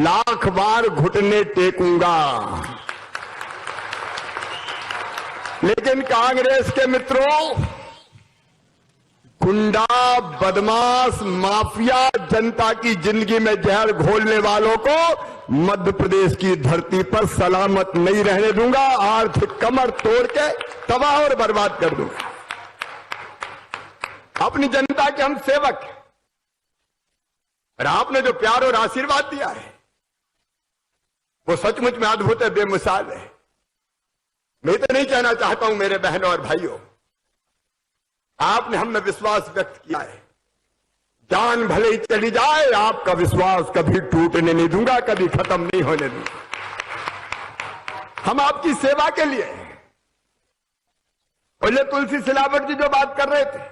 लाख बार घुटने टेकूंगा। लेकिन कांग्रेस के मित्रों, गुंडा, बदमाश, माफिया, जनता की जिंदगी में जहर घोलने वालों को मध्य प्रदेश की धरती पर सलामत नहीं रहने दूंगा। आर्थिक कमर तोड़ के तबाह और बर्बाद कर दूंगा। अपनी जनता के हम सेवक हैं और आपने जो प्यार और आशीर्वाद दिया है वो सचमुच में अद्भुत है, बेमिसाल है। मैं तो नहीं कहना चाहता हूं मेरे बहनों और भाइयों, आपने हम में विश्वास व्यक्त किया है। जान भले ही चली जाए, आपका विश्वास कभी टूटने नहीं दूंगा, कभी खत्म नहीं होने दूंगा। हम आपकी सेवा के लिए हैं। और ये तुलसी सिलावट जी जो बात कर रहे थे,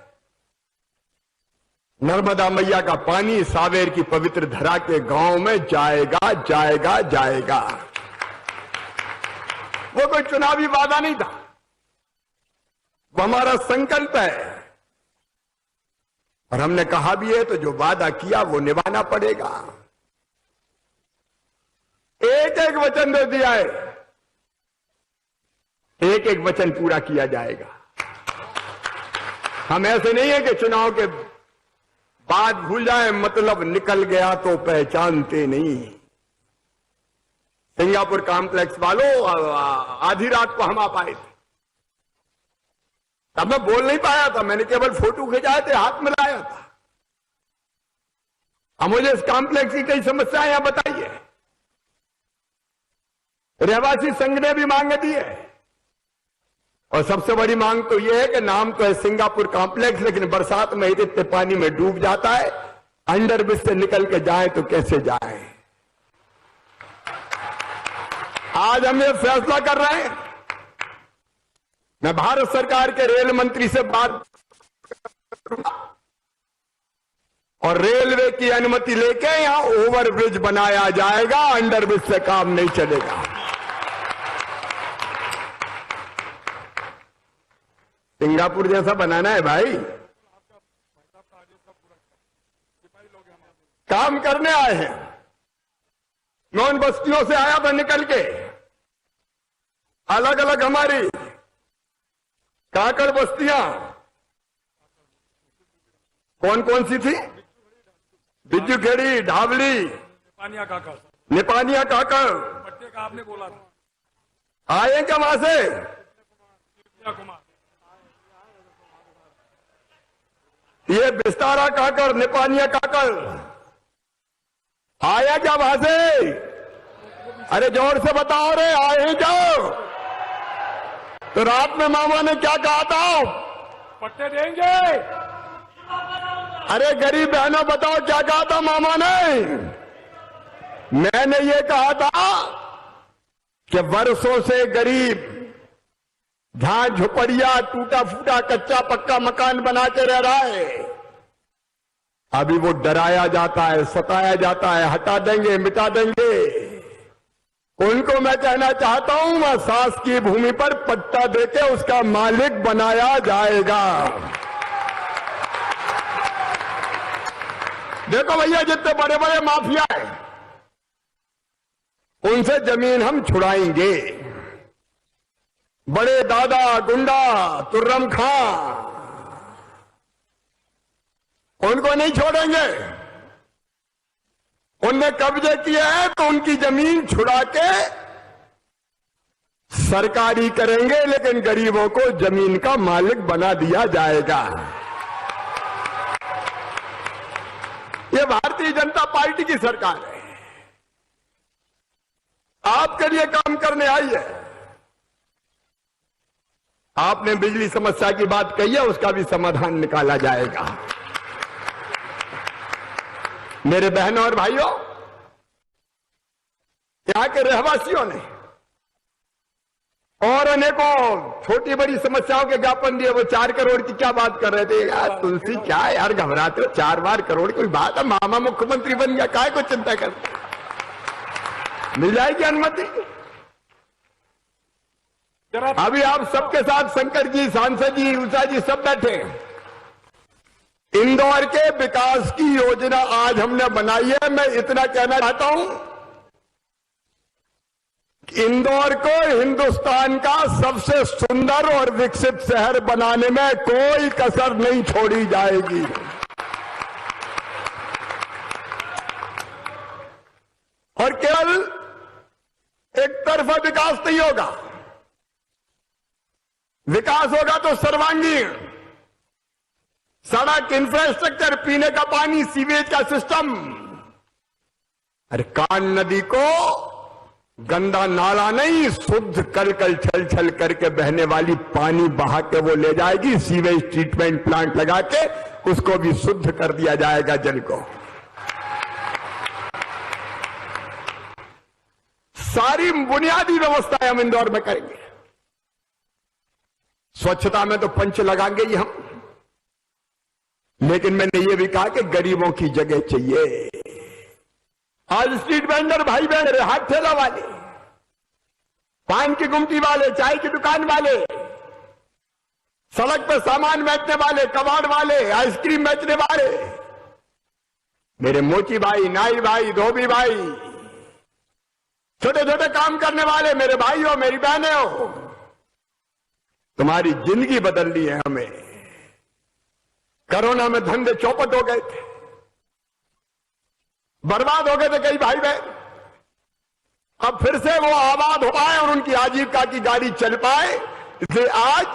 नर्मदा मैया का पानी सावेर की पवित्र धरा के गांव में जाएगा जाएगा जाएगा। वो कोई चुनावी वादा नहीं था, वो हमारा संकल्प है और हमने कहा भी है, तो जो वादा किया वो निभाना पड़ेगा। एक एक वचन दे दिया है, एक एक वचन पूरा किया जाएगा। हम ऐसे नहीं है कि चुनाव के बाद भूल जाए, मतलब निकल गया तो पहचानते नहीं। सिंगापुर कॉम्प्लेक्स वालों, आधी रात को हम आप आए थे, तब मैं बोल नहीं पाया था, मैंने केवल फोटो खिंचाए थे, हाथ मिलाया था। अब मुझे इस कॉम्प्लेक्स की कई समस्याएं यहां बताइए। रहवासी संघ ने भी मांग दी है, और सबसे बड़ी मांग तो यह है कि नाम तो है सिंगापुर कॉम्प्लेक्स, लेकिन बरसात में इतने पानी में डूब जाता है, अंडरब्रिज से निकल के जाए तो कैसे जाए। आज हम ये फैसला कर रहे हैं। मैं भारत सरकार के रेल मंत्री से बात करूंगा और रेलवे की अनुमति लेके यहां ओवरब्रिज बनाया जाएगा, अंडरब्रिज से काम नहीं चलेगा। सिंगापुर जैसा बनाना है भाई। काम करने आए हैं। मैं उन बस्तियों से आया था निकल के, अलग अलग हमारी काकड़ बस्तियां कौन कौन सी थी? बिज्जू खेड़ी, ढावली, निपानिया काकड़, पट्टे का आपने बोला था, आए क्या वहां से? ये बिस्तारा काकड़, निपानिया काकड़, आया क्या वहां से? अरे जोर से बताओ रे, आए हैं क्या? तो रात में मामा ने क्या कहा था? पट्टे देंगे। अरे गरीब बहनों बताओ क्या कहा था मामा ने? मैंने ये कहा था कि वर्षों से गरीब जहां झुपड़िया, टूटा फूटा कच्चा पक्का मकान बना के रह रहा है, अभी वो डराया जाता है, सताया जाता है, हटा देंगे, मिटा देंगे। उनको मैं कहना चाहता हूं, वह सास की भूमि पर पट्टा देके उसका मालिक बनाया जाएगा। देखो भैया, जितने बड़े बड़े माफिया हैं उनसे जमीन हम छुड़ाएंगे। बड़े दादा गुंडा तुर्रम खां, उनको नहीं छोड़ेंगे। उनने कब्जे किए हैं तो उनकी जमीन छुड़ा के सरकारी करेंगे, लेकिन गरीबों को जमीन का मालिक बना दिया जाएगा। ये भारतीय जनता पार्टी की सरकार है, आपके लिए काम करने आई है। आपने बिजली समस्या की बात कही है, उसका भी समाधान निकाला जाएगा। मेरे बहनों और भाइयों, यहां के रहवासियों ने और अनेकों छोटी बड़ी समस्याओं के ज्ञापन दिए। वो 4 करोड़ की क्या बात कर रहे थे? यार तुलसी, क्या यार घबराते हो? 4 करोड़ कोई बात है? मामा मुख्यमंत्री बन गया, काहे को चिंता करते? मिल जाएगी अनुमति। अभी आप सबके साथ शंकर जी, सांसद जी, उषा जी सब बैठे। इंदौर के विकास की योजना आज हमने बनाई है। मैं इतना कहना चाहता हूं, इंदौर को हिंदुस्तान का सबसे सुंदर और विकसित शहर बनाने में कोई कसर नहीं छोड़ी जाएगी। और केवल एक तरफा विकास नहीं होगा, विकास होगा तो सर्वांगीण। सड़क, इंफ्रास्ट्रक्चर, पीने का पानी, सीवेज का सिस्टम। अरे कान नदी को गंदा नाला नहीं, शुद्ध कल कल छल छल करके बहने वाली पानी बहा के वो ले जाएगी। सीवेज ट्रीटमेंट प्लांट लगा के उसको भी शुद्ध कर दिया जाएगा जल को। सारी बुनियादी व्यवस्थाएं हम इंदौर में करेंगे। स्वच्छता में तो पंच लगाएंगे ही हम, लेकिन मैंने ये भी कहा कि गरीबों की जगह चाहिए। आज स्ट्रीट वेंडर भाई बहन, हाथ ठेला वाले, पान की गुमटी वाले, चाय की दुकान वाले, सड़क पर सामान बेचने वाले, कबाड़ वाले, आइसक्रीम बेचने वाले, मेरे मोची भाई, नाई भाई, धोबी भाई, छोटे छोटे काम करने वाले, मेरे भाई हो, मेरी बहनें हो, तुम्हारी जिंदगी बदलनी है हमें। कोरोना में धंधे चौपट हो गए थे, बर्बाद हो गए थे कई भाई बहन। अब फिर से वो आबाद हो पाए और उनकी आजीविका की गाड़ी चल पाए, इसलिए आज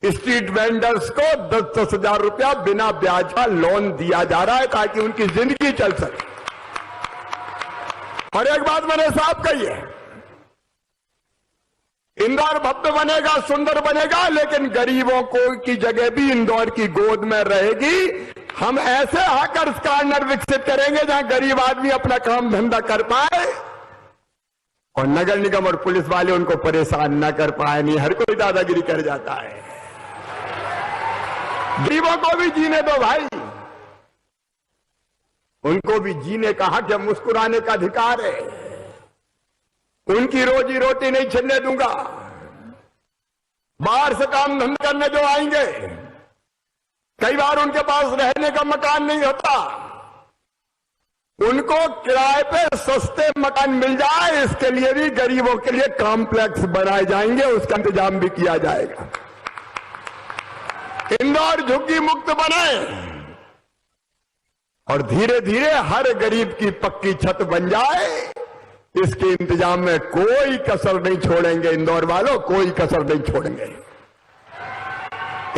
स्ट्रीट वेंडर्स को 10-10 हजार रुपया बिना ब्याज का लोन दिया जा रहा है ताकि उनकी जिंदगी चल सके। और एक बात मैंने साफ कही है, इंदौर भव्य बनेगा, सुंदर बनेगा, लेकिन गरीबों को की जगह भी इंदौर की गोद में रहेगी। हम ऐसे हैकर्स कॉर्नर विकसित करेंगे जहां गरीब आदमी अपना काम धंधा कर पाए और नगर निगम और पुलिस वाले उनको परेशान न कर पाए। नहीं, हर कोई दादागिरी कर जाता है। गरीबों को भी जीने दो भाई, उनको भी जीने का हक है, मुस्कुराने का अधिकार है। उनकी रोजी रोटी नहीं छिनने दूंगा। बाहर से काम धंधा करने जो आएंगे, कई बार उनके पास रहने का मकान नहीं होता, उनको किराए पे सस्ते मकान मिल जाए, इसके लिए भी गरीबों के लिए कॉम्प्लेक्स बनाए जाएंगे, उसका इंतजाम भी किया जाएगा। इंदौर झुग्गी मुक्त बने और धीरे धीरे हर गरीब की पक्की छत बन जाए, इसके इंतजाम में कोई कसर नहीं छोड़ेंगे। इंदौर वालों, कोई कसर नहीं छोड़ेंगे।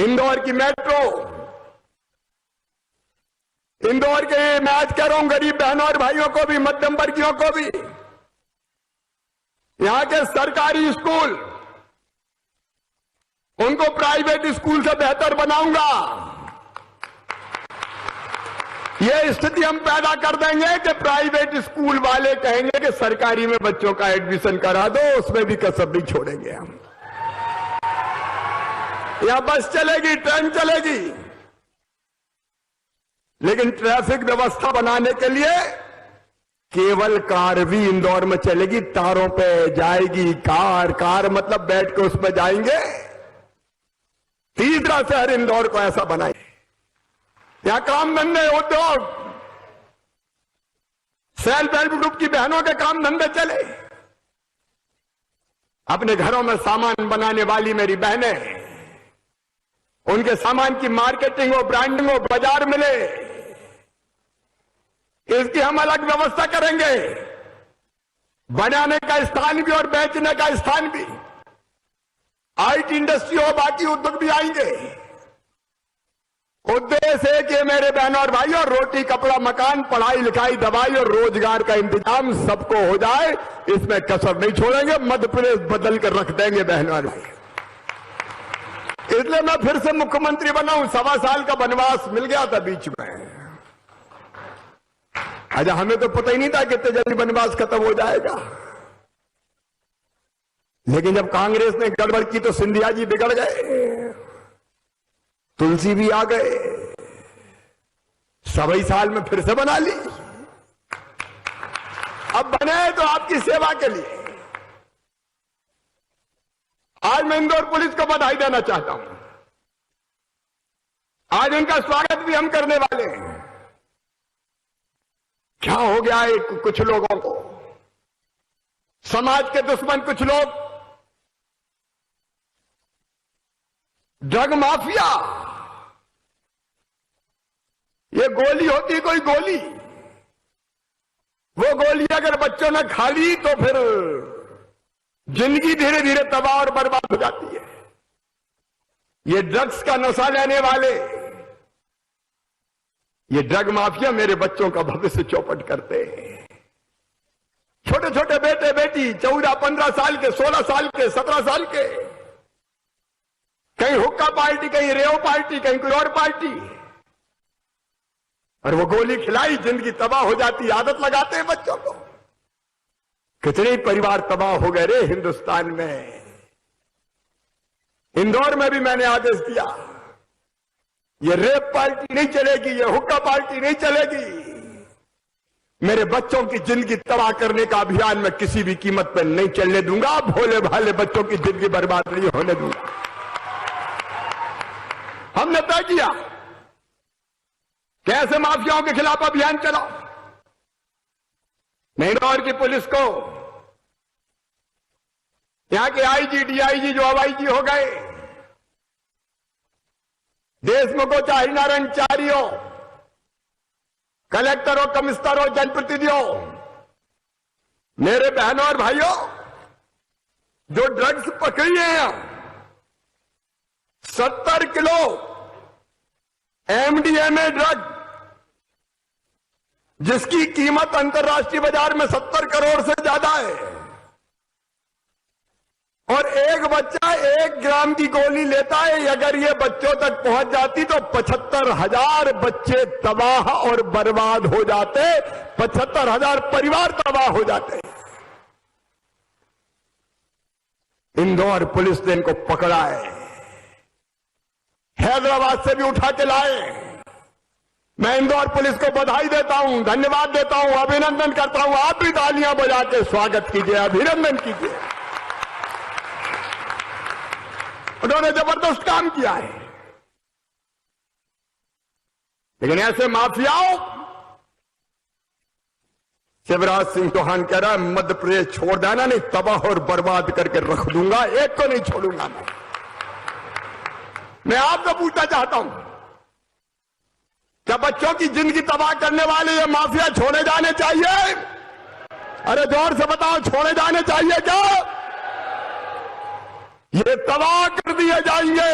इंदौर की मेट्रो, इंदौर के, मैं आज कह रहा हूं गरीब बहनों और भाइयों को भी, मध्यम वर्गीयों को भी, यहां के सरकारी स्कूल, उनको प्राइवेट स्कूल से बेहतर बनाऊंगा। यह स्थिति हम पैदा कर देंगे कि प्राइवेट स्कूल वाले कहेंगे कि सरकारी में बच्चों का एडमिशन करा दो, उसमें भी कसर नहीं छोड़ेंगे हम। यहां बस चलेगी, ट्रेन चलेगी, लेकिन ट्रैफिक व्यवस्था बनाने के लिए केवल कार भी इंदौर में चलेगी, तारों पे जाएगी कार। कार मतलब बैठ के उसमें जाएंगे। तीसरा शहर इंदौर को ऐसा बनाए, यहां काम धंधे, उद्योग, सेल्फ हेल्प ग्रुप की बहनों के काम धंधे चले। अपने घरों में सामान बनाने वाली मेरी बहनें, उनके सामान की मार्केटिंग और ब्रांडिंग और बाजार मिले, इसकी हम अलग व्यवस्था करेंगे। बनाने का स्थान भी और बेचने का स्थान भी। आईटी इंडस्ट्री हो, बाकी उद्योग भी आएंगे। उद्देश्य है कि मेरे बहनों और भाइयों, रोटी, कपड़ा, मकान, पढ़ाई लिखाई, दवाई और रोजगार का इंतजाम सबको हो जाए, इसमें कसर नहीं छोड़ेंगे। मध्य प्रदेश बदल कर रख देंगे बहनों और भाई। इसलिए मैं फिर से मुख्यमंत्री बना हूं। 1.25 साल का वनवास मिल गया था बीच में। अच्छा, हमें तो पता ही नहीं था कितने जल्दी वनवास खत्म हो जाएगा, लेकिन जब कांग्रेस ने गड़बड़ की तो सिंधिया जी बिगड़ गए, तुलसी भी आ गए। 1.25 साल में फिर से बना ली। अब बने तो आपकी सेवा के लिए। आज मैं इंदौर पुलिस को बधाई देना चाहता हूं। आज उनका स्वागत भी हम करने वाले हैं। क्या हो गया है कुछ लोगों को, समाज के दुश्मन कुछ लोग, ड्रग माफिया, ये गोली होती कोई गोली, वो गोली अगर बच्चों ने खा ली तो फिर जिंदगी धीरे धीरे तबाह और बर्बाद हो जाती है। ये ड्रग्स का नशा लेने वाले, ये ड्रग माफिया मेरे बच्चों का भविष्य चौपट करते हैं। छोटे छोटे बेटे बेटी, 14-15 साल के, 16 साल के, 17 साल के, कहीं हुक्का पार्टी, कहीं रेव पार्टी, कहीं कोई और पार्टी, और वो गोली खिलाई, जिंदगी तबाह हो जाती। आदत लगाते हैं बच्चों को। कितने परिवार तबाह हो गए रे हिंदुस्तान में। इंदौर में भी मैंने आदेश दिया, ये रेप पार्टी नहीं चलेगी, ये हुक्का पार्टी नहीं चलेगी। मेरे बच्चों की जिंदगी तबाह करने का अभियान मैं किसी भी कीमत पर नहीं चलने दूंगा। भोले भाले बच्चों की जिंदगी बर्बाद नहीं होने दूंगा। हमने तय किया कैसे माफियाओं के खिलाफ अभियान चलाओ। इंदौर की पुलिस को, यहां के आईजी, डीआईजी जो अब आईजी हो गए, देशमुख हो चाहे नारायण चारी हो, कलेक्टर हो, कमिश्नर हो, जनप्रतिनिधि हो, मेरे बहनों और भाइयों, जो ड्रग्स पकड़ी है 70 किलो एमडीएमए ड्रग, जिसकी कीमत अंतर्राष्ट्रीय बाजार में 70 करोड़ से ज्यादा है, और एक बच्चा 1 ग्राम की गोली लेता है। अगर ये बच्चों तक पहुंच जाती तो 75,000 बच्चे तबाह और बर्बाद हो जाते, 75,000 परिवार तबाह हो जाते। इंदौर पुलिस ने इनको पकड़ा है, हैदराबाद से भी उठा के लाए। मैं इंदौर पुलिस को बधाई देता हूं, धन्यवाद देता हूं, अभिनंदन करता हूं। आप भी तालियां बजा के स्वागत कीजिए, अभिनंदन कीजिए। उन्होंने जबरदस्त काम किया है। लेकिन ऐसे माफियाओं, शिवराज सिंह चौहान कह रहा है मध्य प्रदेश छोड़ देना, नहीं तबाह और बर्बाद करके रख दूंगा, एक को नहीं छोड़ूंगा। मैं आपसे पूछना चाहता हूं, क्या बच्चों की जिंदगी तबाह करने वाले ये माफिया छोड़े जाने चाहिए? अरे जोर से बताओ, छोड़े जाने चाहिए क्या? ये तबाह कर दिए जाएंगे।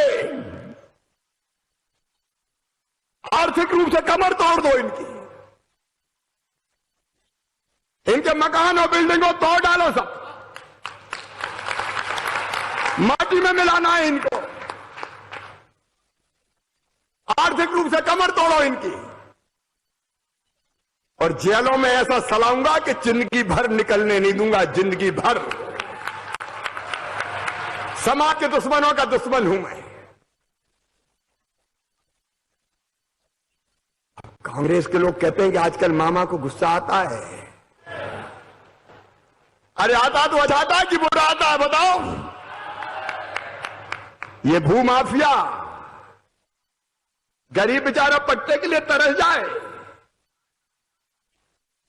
आर्थिक रूप से कमर तोड़ दो इनकी, इनके मकान और बिल्डिंगों तोड़ डालो, सब माटी में मिलाना है इनको। आर्थिक रूप से कमर तोड़ो इनकी, और जेलों में ऐसा सलाऊंगा कि जिंदगी भर निकलने नहीं दूंगा, जिंदगी भर। समाज के दुश्मनों का दुश्मन हूं मैं। कांग्रेस के लोग कहते हैं कि आजकल मामा को गुस्सा आता है। अरे आता तो अच्छा आता है कि बुरा आता है, बताओ? ये भूमाफिया गरीब बेचारा पट्टे के लिए तरस जाए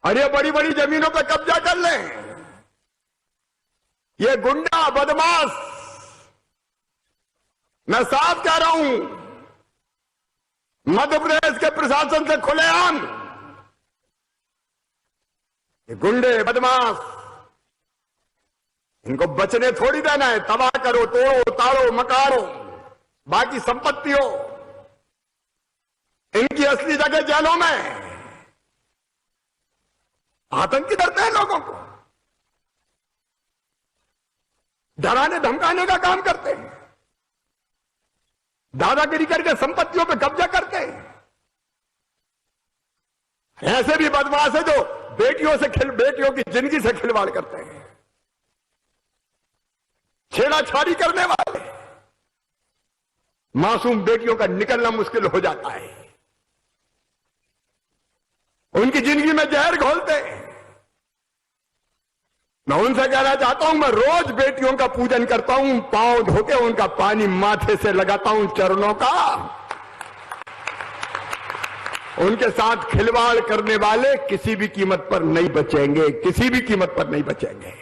और ये बड़ी बड़ी जमीनों पर कब्जा कर लें। ये गुंडा बदमाश, मैं साफ कह रहा हूं, मध्य प्रदेश के प्रशासन से खुलेआम ये गुंडे बदमाश, इनको बचने थोड़ी देना है। तबाह करो, तोड़ो, ताड़ो, मकारो, बाकी संपत्तियों। इनकी असली जगह जेलों में। आतंकी डरते हैं लोगों को, डराने धमकाने का काम करते हैं, दादागिरी करके संपत्तियों पे कब्जा करते हैं। ऐसे भी बदमाश है जो बेटियों की जिंदगी से खिलवाड़ करते हैं, छेड़ाछाड़ी करने वाले। मासूम बेटियों का निकलना मुश्किल हो जाता है, उनकी जिंदगी में जहर घोलते हैं। मैं उनसे कहना चाहता हूं, मैं रोज बेटियों का पूजन करता हूं, पांव धोके उनका पानी माथे से लगाता हूं, चरणों का। उनके साथ खिलवाड़ करने वाले किसी भी कीमत पर नहीं बचेंगे, किसी भी कीमत पर नहीं बचेंगे।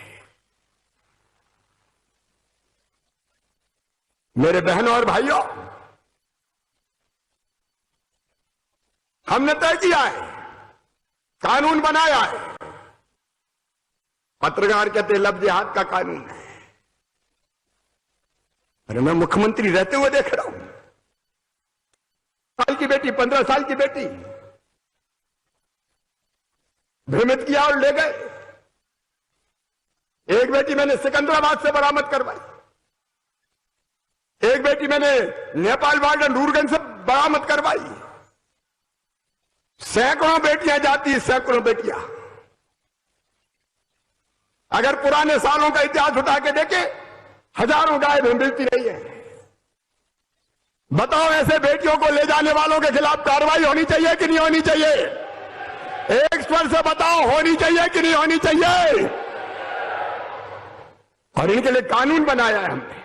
मेरे बहनों और भाइयों, हमने तय किया है, कानून बनाया है। पत्रकार कहते लब जिहाद का कानून है। अरे मैं मुख्यमंत्री रहते हुए देख रहा हूं, साल की बेटी, 15 साल की बेटी भ्रमित किया और ले गए। एक बेटी मैंने सिकंदराबाद से बरामद करवाई, एक बेटी मैंने नेपाल बॉर्डर नूरगंज से बरामद करवाई। सैकड़ों बेटियां जाती हैं, सैकड़ों बेटियां। अगर पुराने सालों का इतिहास उठा के देखें, हजारों गायब मिलती रही है। बताओ, ऐसे बेटियों को ले जाने वालों के खिलाफ कार्रवाई होनी चाहिए कि नहीं होनी चाहिए? एक स्वर से बताओ, होनी चाहिए कि नहीं होनी चाहिए? और इनके लिए कानून बनाया है हमने।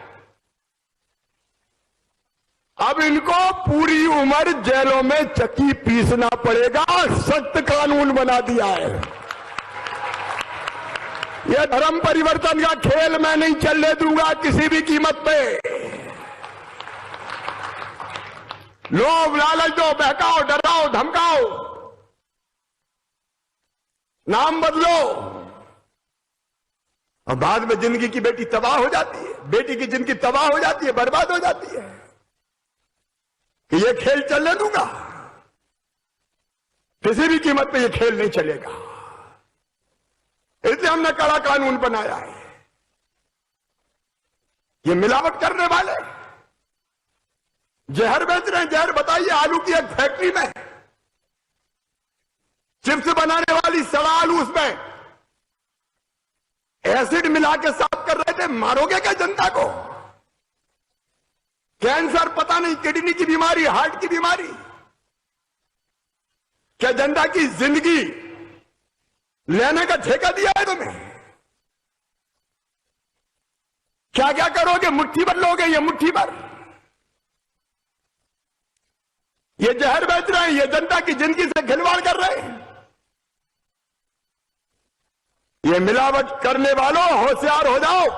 अब इनको पूरी उम्र जेलों में चक्की पीसना पड़ेगा, सख्त कानून बना दिया है। यह धर्म परिवर्तन का खेल मैं नहीं चलने दूंगा किसी भी कीमत पे। लोभ लालच दो, बहकाओ, डराओ, धमकाओ, नाम बदलो, और बाद में जिंदगी की बेटी तबाह हो जाती है, बेटी की जिंदगी तबाह हो जाती है, बर्बाद हो जाती है। कि ये खेल चलने दूंगा। किसी भी कीमत पे ये खेल नहीं चलेगा। इसलिए हमने कड़ा कानून बनाया है। ये मिलावट करने वाले जहर बेच रहे हैं। जहर बताइए, आलू की एक फैक्ट्री में चिप्स बनाने वाली सड़ा आलू, उसमें एसिड मिला के साफ कर रहे थे। मारोगे क्या जनता को? कैंसर, पता नहीं किडनी की बीमारी, हार्ट की बीमारी, क्या जनता की जिंदगी लेने का ठेका दिया है तुम्हें? क्या क्या करोगे? मुट्ठी भर लोगे? ये मुट्ठी भर, ये जहर बेच रहे हैं, ये जनता की जिंदगी से खिलवाड़ कर रहे हैं। ये मिलावट करने वालों, होशियार हो जाओ।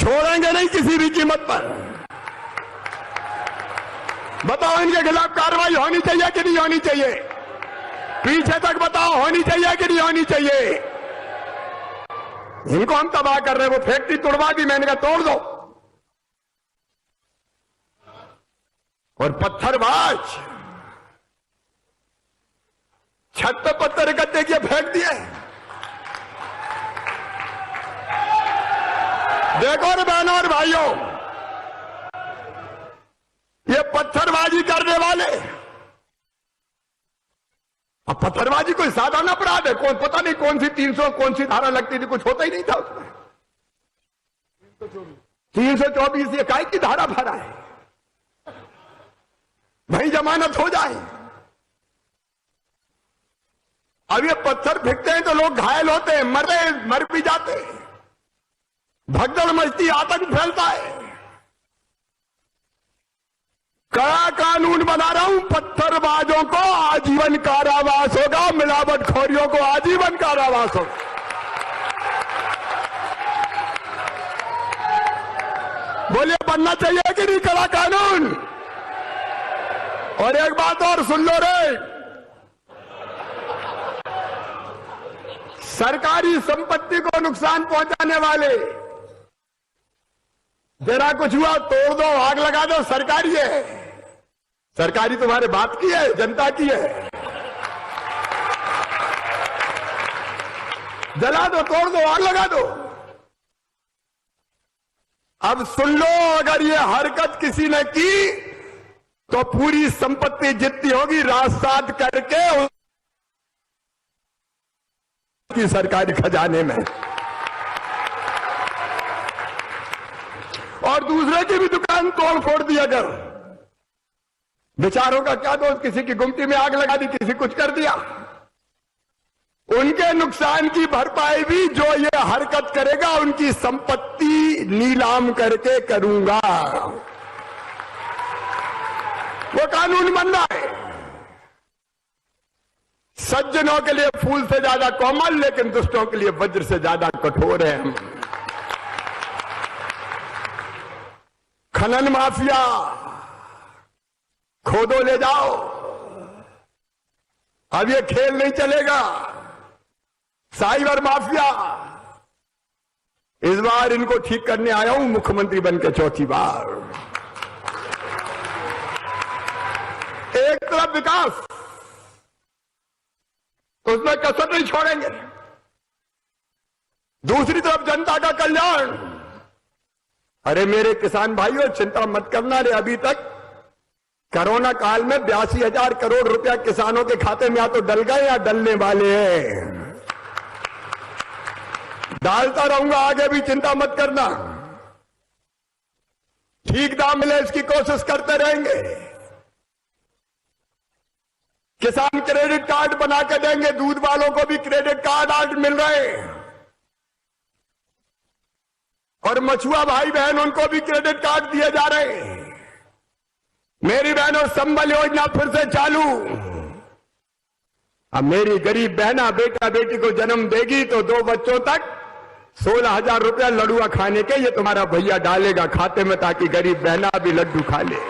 छोड़ेंगे नहीं किसी भी कीमत पर। बताओ, इनके खिलाफ कार्रवाई होनी चाहिए कि नहीं होनी चाहिए? पीछे तक बताओ, होनी चाहिए कि नहीं होनी चाहिए? इनको हम तबाह कर रहे हैं। वो फैक्ट्री तोड़वा दी, मैंने कहा तोड़ दो। और पत्थरबाज छत पे पत्थर इकट्ठे किए, फेंक दिए। देखो रे बहनों और भाइयों, ये पत्थरबाजी करने वाले, अब पत्थरबाजी कोई साधारण अपराध है? कौन, पता नहीं कौन सी 300 कौन सी धारा लगती थी, कुछ होता ही नहीं था उसमें। 324 ये काय की धारा भरा है? वही जमानत हो जाए। अब ये पत्थर फेंकते हैं तो लोग घायल होते हैं, मर भी जाते हैं, भगदड़ मचती, आतंक फैलता है। कड़ा कानून बना रहा हूं, पत्थरबाजों को आजीवन कारावास होगा, मिलावटखोरियों को आजीवन कारावास होगा। बोलिए, बनना चाहिए कि नहीं कड़ा कानून? और एक बात और सुन लो रे, सरकारी संपत्ति को नुकसान पहुंचाने वाले, जरा कुछ हुआ तोड़ दो, आग लगा दो, सरकारी है। सरकारी तुम्हारे बात की है, जनता की है। जला दो, तोड़ दो, आग लगा दो। अब सुन लो, अगर ये हरकत किसी ने की तो पूरी संपत्ति जितनी होगी रात-रात करके की सरकारी खजाने में, और दूसरे की भी दुकान तोड़ फोड़ दी। अगर बेचारों का क्या दोष, किसी की गुमटी में आग लगा दी, किसी कुछ कर दिया, उनके नुकसान की भरपाई भी जो ये हरकत करेगा उनकी संपत्ति नीलाम करके करूंगा। वो कानून बनना है। सज्जनों के लिए फूल से ज्यादा कोमल, लेकिन दुष्टों के लिए वज्र से ज्यादा कठोर है हम। खनन माफिया, खोदो ले जाओ, अब ये खेल नहीं चलेगा। साइबर माफिया, इस बार इनको ठीक करने आया हूं मुख्यमंत्री बनकर चौथी बार। एक तरफ विकास, उसमें कसर नहीं छोड़ेंगे, दूसरी तरफ जनता का कल्याण। अरे मेरे किसान भाइयों, चिंता मत करना रे, अभी तक कोरोना काल में 82,000 करोड़ रुपया किसानों के खाते में या तो डल गए या डलने वाले हैं। डालता रहूंगा आगे भी, चिंता मत करना। ठीक दाम मिले इसकी कोशिश करते रहेंगे। किसान क्रेडिट कार्ड बना के देंगे, दूध वालों को भी क्रेडिट कार्ड आज मिल रहे हैं, और मछुआ भाई बहन उनको भी क्रेडिट कार्ड दिए जा रहे हैं। मेरी बहनों, संबल योजना फिर से चालू। अब मेरी गरीब बहना बेटा बेटी को जन्म देगी तो 2 बच्चों तक 16,000 रुपया लड़ुआ खाने के ये तुम्हारा भैया डालेगा खाते में, ताकि गरीब बहना भी लड्डू खा ले।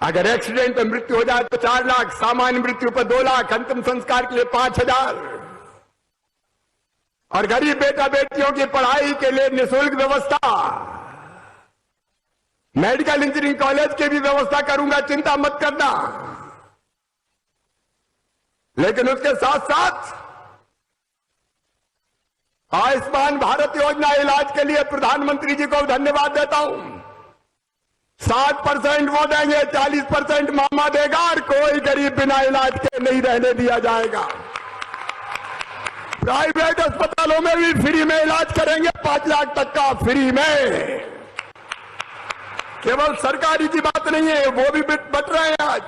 अगर एक्सीडेंट में मृत्यु हो जाए तो 4 लाख, सामान्य मृत्यु पर 2 लाख, अंतिम संस्कार के लिए 5,000। और गरीब बेटा बेटियों की पढ़ाई के लिए निःशुल्क व्यवस्था, मेडिकल इंजीनियरिंग कॉलेज की भी व्यवस्था करूंगा, चिंता मत करना। लेकिन उसके साथ साथ आयुष्मान भारत योजना इलाज के लिए प्रधानमंत्री जी को धन्यवाद देता हूं। 60% वो देंगे, 40% मामा देगा और कोई गरीब बिना इलाज के नहीं रहने दिया जाएगा। प्राइवेट अस्पतालों में भी फ्री में इलाज करेंगे, 5 लाख तक का फ्री में। केवल सरकारी की बात नहीं है, वो भी बट रहे हैं। आज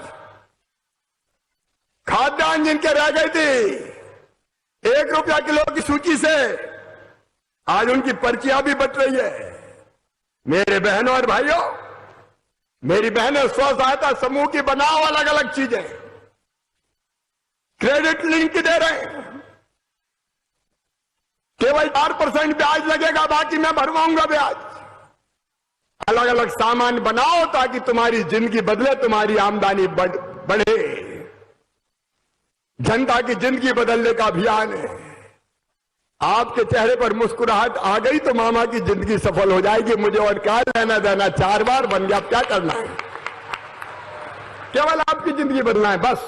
खाद्यान्न जिनके रह गई थी 1 रुपया किलो की सूची से, आज उनकी पर्चियां भी बट रही है। मेरे बहनों और भाइयों, मेरी बहनें स्व सहायता समूह की बनाओ अलग अलग चीजें, क्रेडिट लिंक दे रहे हैं, केवल 4% ब्याज लगेगा, बाकी मैं भरवाऊंगा ब्याज। अलग अलग सामान बनाओ ताकि तुम्हारी जिंदगी बदले, तुम्हारी आमदनी बढ़े। जनता की जिंदगी बदलने का अभियान है। आपके चेहरे पर मुस्कुराहट आ गई तो मामा की जिंदगी सफल हो जाएगी। मुझे और क्या लेना देना, 4 बार बन गया, क्या करना है? केवल आपकी जिंदगी बदलना है बस।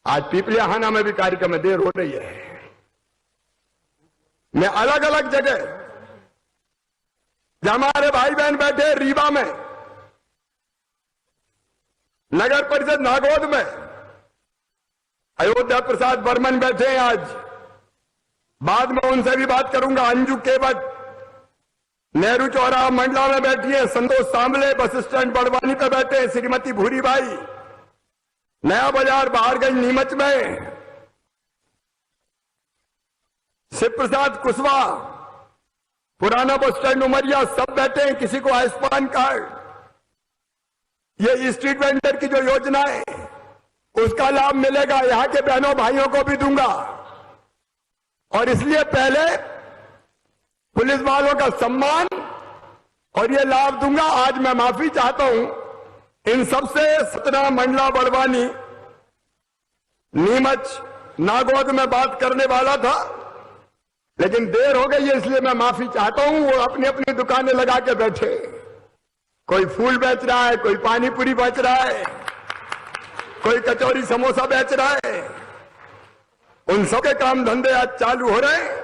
आज पिपलियाहाना में भी कार्यक्रम में देर हो रही है। मैं अलग अलग जगह, जहां हमारे भाई बहन बैठे रीवा में, नगर परिषद नागौद में, अयोध्या प्रसाद बर्मन बैठे हैं आज, बाद में उनसे भी बात करूंगा। अंजू केवट नेहरू चौराहा मंडला में बैठी है, संतोष सांबले बस स्टैंड बड़वानी पे बैठे हैं, श्रीमती भूरी भाई नया बाजार बहारगंज नीमच में, शिव प्रसाद कुशवाहा पुराना बस स्टैंड उमरिया, सब बैठे हैं। किसी को आयुष्मान कार्ड, ये स्ट्रीट वेंडर की जो योजना है उसका लाभ मिलेगा, यहां के बहनों भाइयों को भी दूंगा। और इसलिए पहले पुलिस वालों का सम्मान और ये लाभ दूंगा। आज मैं माफी चाहता हूं इन सबसे। सतना, मंडला, बड़वानी, नीमच, नागौद में बात करने वाला था, लेकिन देर हो गई है, इसलिए मैं माफी चाहता हूं। वो अपनी अपनी दुकानें लगा के बैठे, कोई फूल बेच रहा है, कोई पानी पूरी बेच रहा है, कोई कचौरी समोसा बेच रहा है। उन सबके काम धंधे आज चालू हो रहे हैं।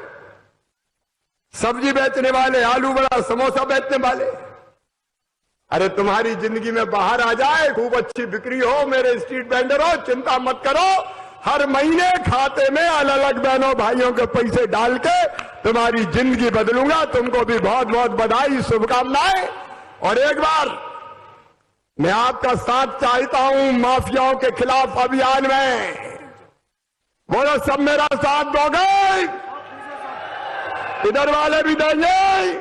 सब्जी बेचने वाले, आलू बड़ा, समोसा बेचने वाले, अरे तुम्हारी जिंदगी में बाहर आ जाए, खूब अच्छी बिक्री हो, मेरे स्ट्रीट वेंडर हो, चिंता मत करो। हर महीने खाते में अलग अलग बहनों भाइयों के पैसे डाल के तुम्हारी जिंदगी बदलूंगा। तुमको भी बहुत बहुत बधाई, शुभकामनाएं। और एक बार मैं आपका साथ चाहता हूं माफियाओं के खिलाफ अभियान में। बोलो सब मेरा साथ दोगे? इधर वाले भी देंगे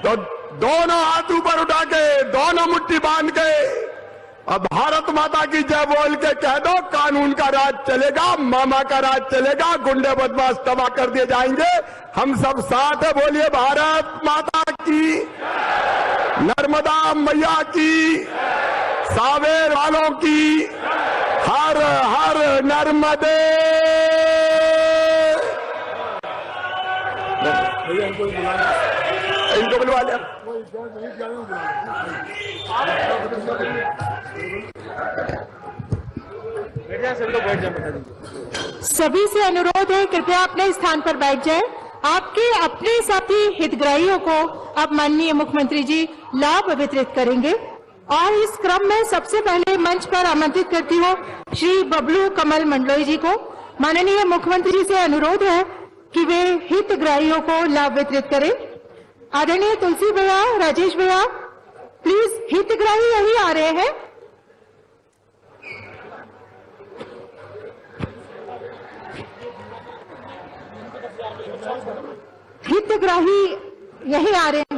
तो दोनों हाथ ऊपर उठा के, दोनों मुट्ठी बांध के, अब भारत माता की जय बोल के कह दो, कानून का राज चलेगा, मामा का राज चलेगा, गुंडे बदमाश तबाह कर दिए जाएंगे। हम सब साथ है, बोलिए भारत माता की, नर्मदा मैया की, सावेर वालों की, हर हर नर्मदे। इनको बुलवा लिया। सभी से अनुरोध है, कृपया अपने स्थान पर बैठ जाएं। आपके अपने साथी हितग्राहियों को अब माननीय मुख्यमंत्री जी लाभ वितरित करेंगे। और इस क्रम में सबसे पहले मंच पर आमंत्रित करती हूँ श्री बबलू कमल मंडलोई जी को। माननीय मुख्यमंत्री जी से अनुरोध है कि वे हितग्राहियों को लाभ वितरित करें। आदरणीय तुलसी भैया, राजेश भैया, प्लीज, हितग्राही यही आ रहे हैं। हितग्राही यही आ रहे हैं।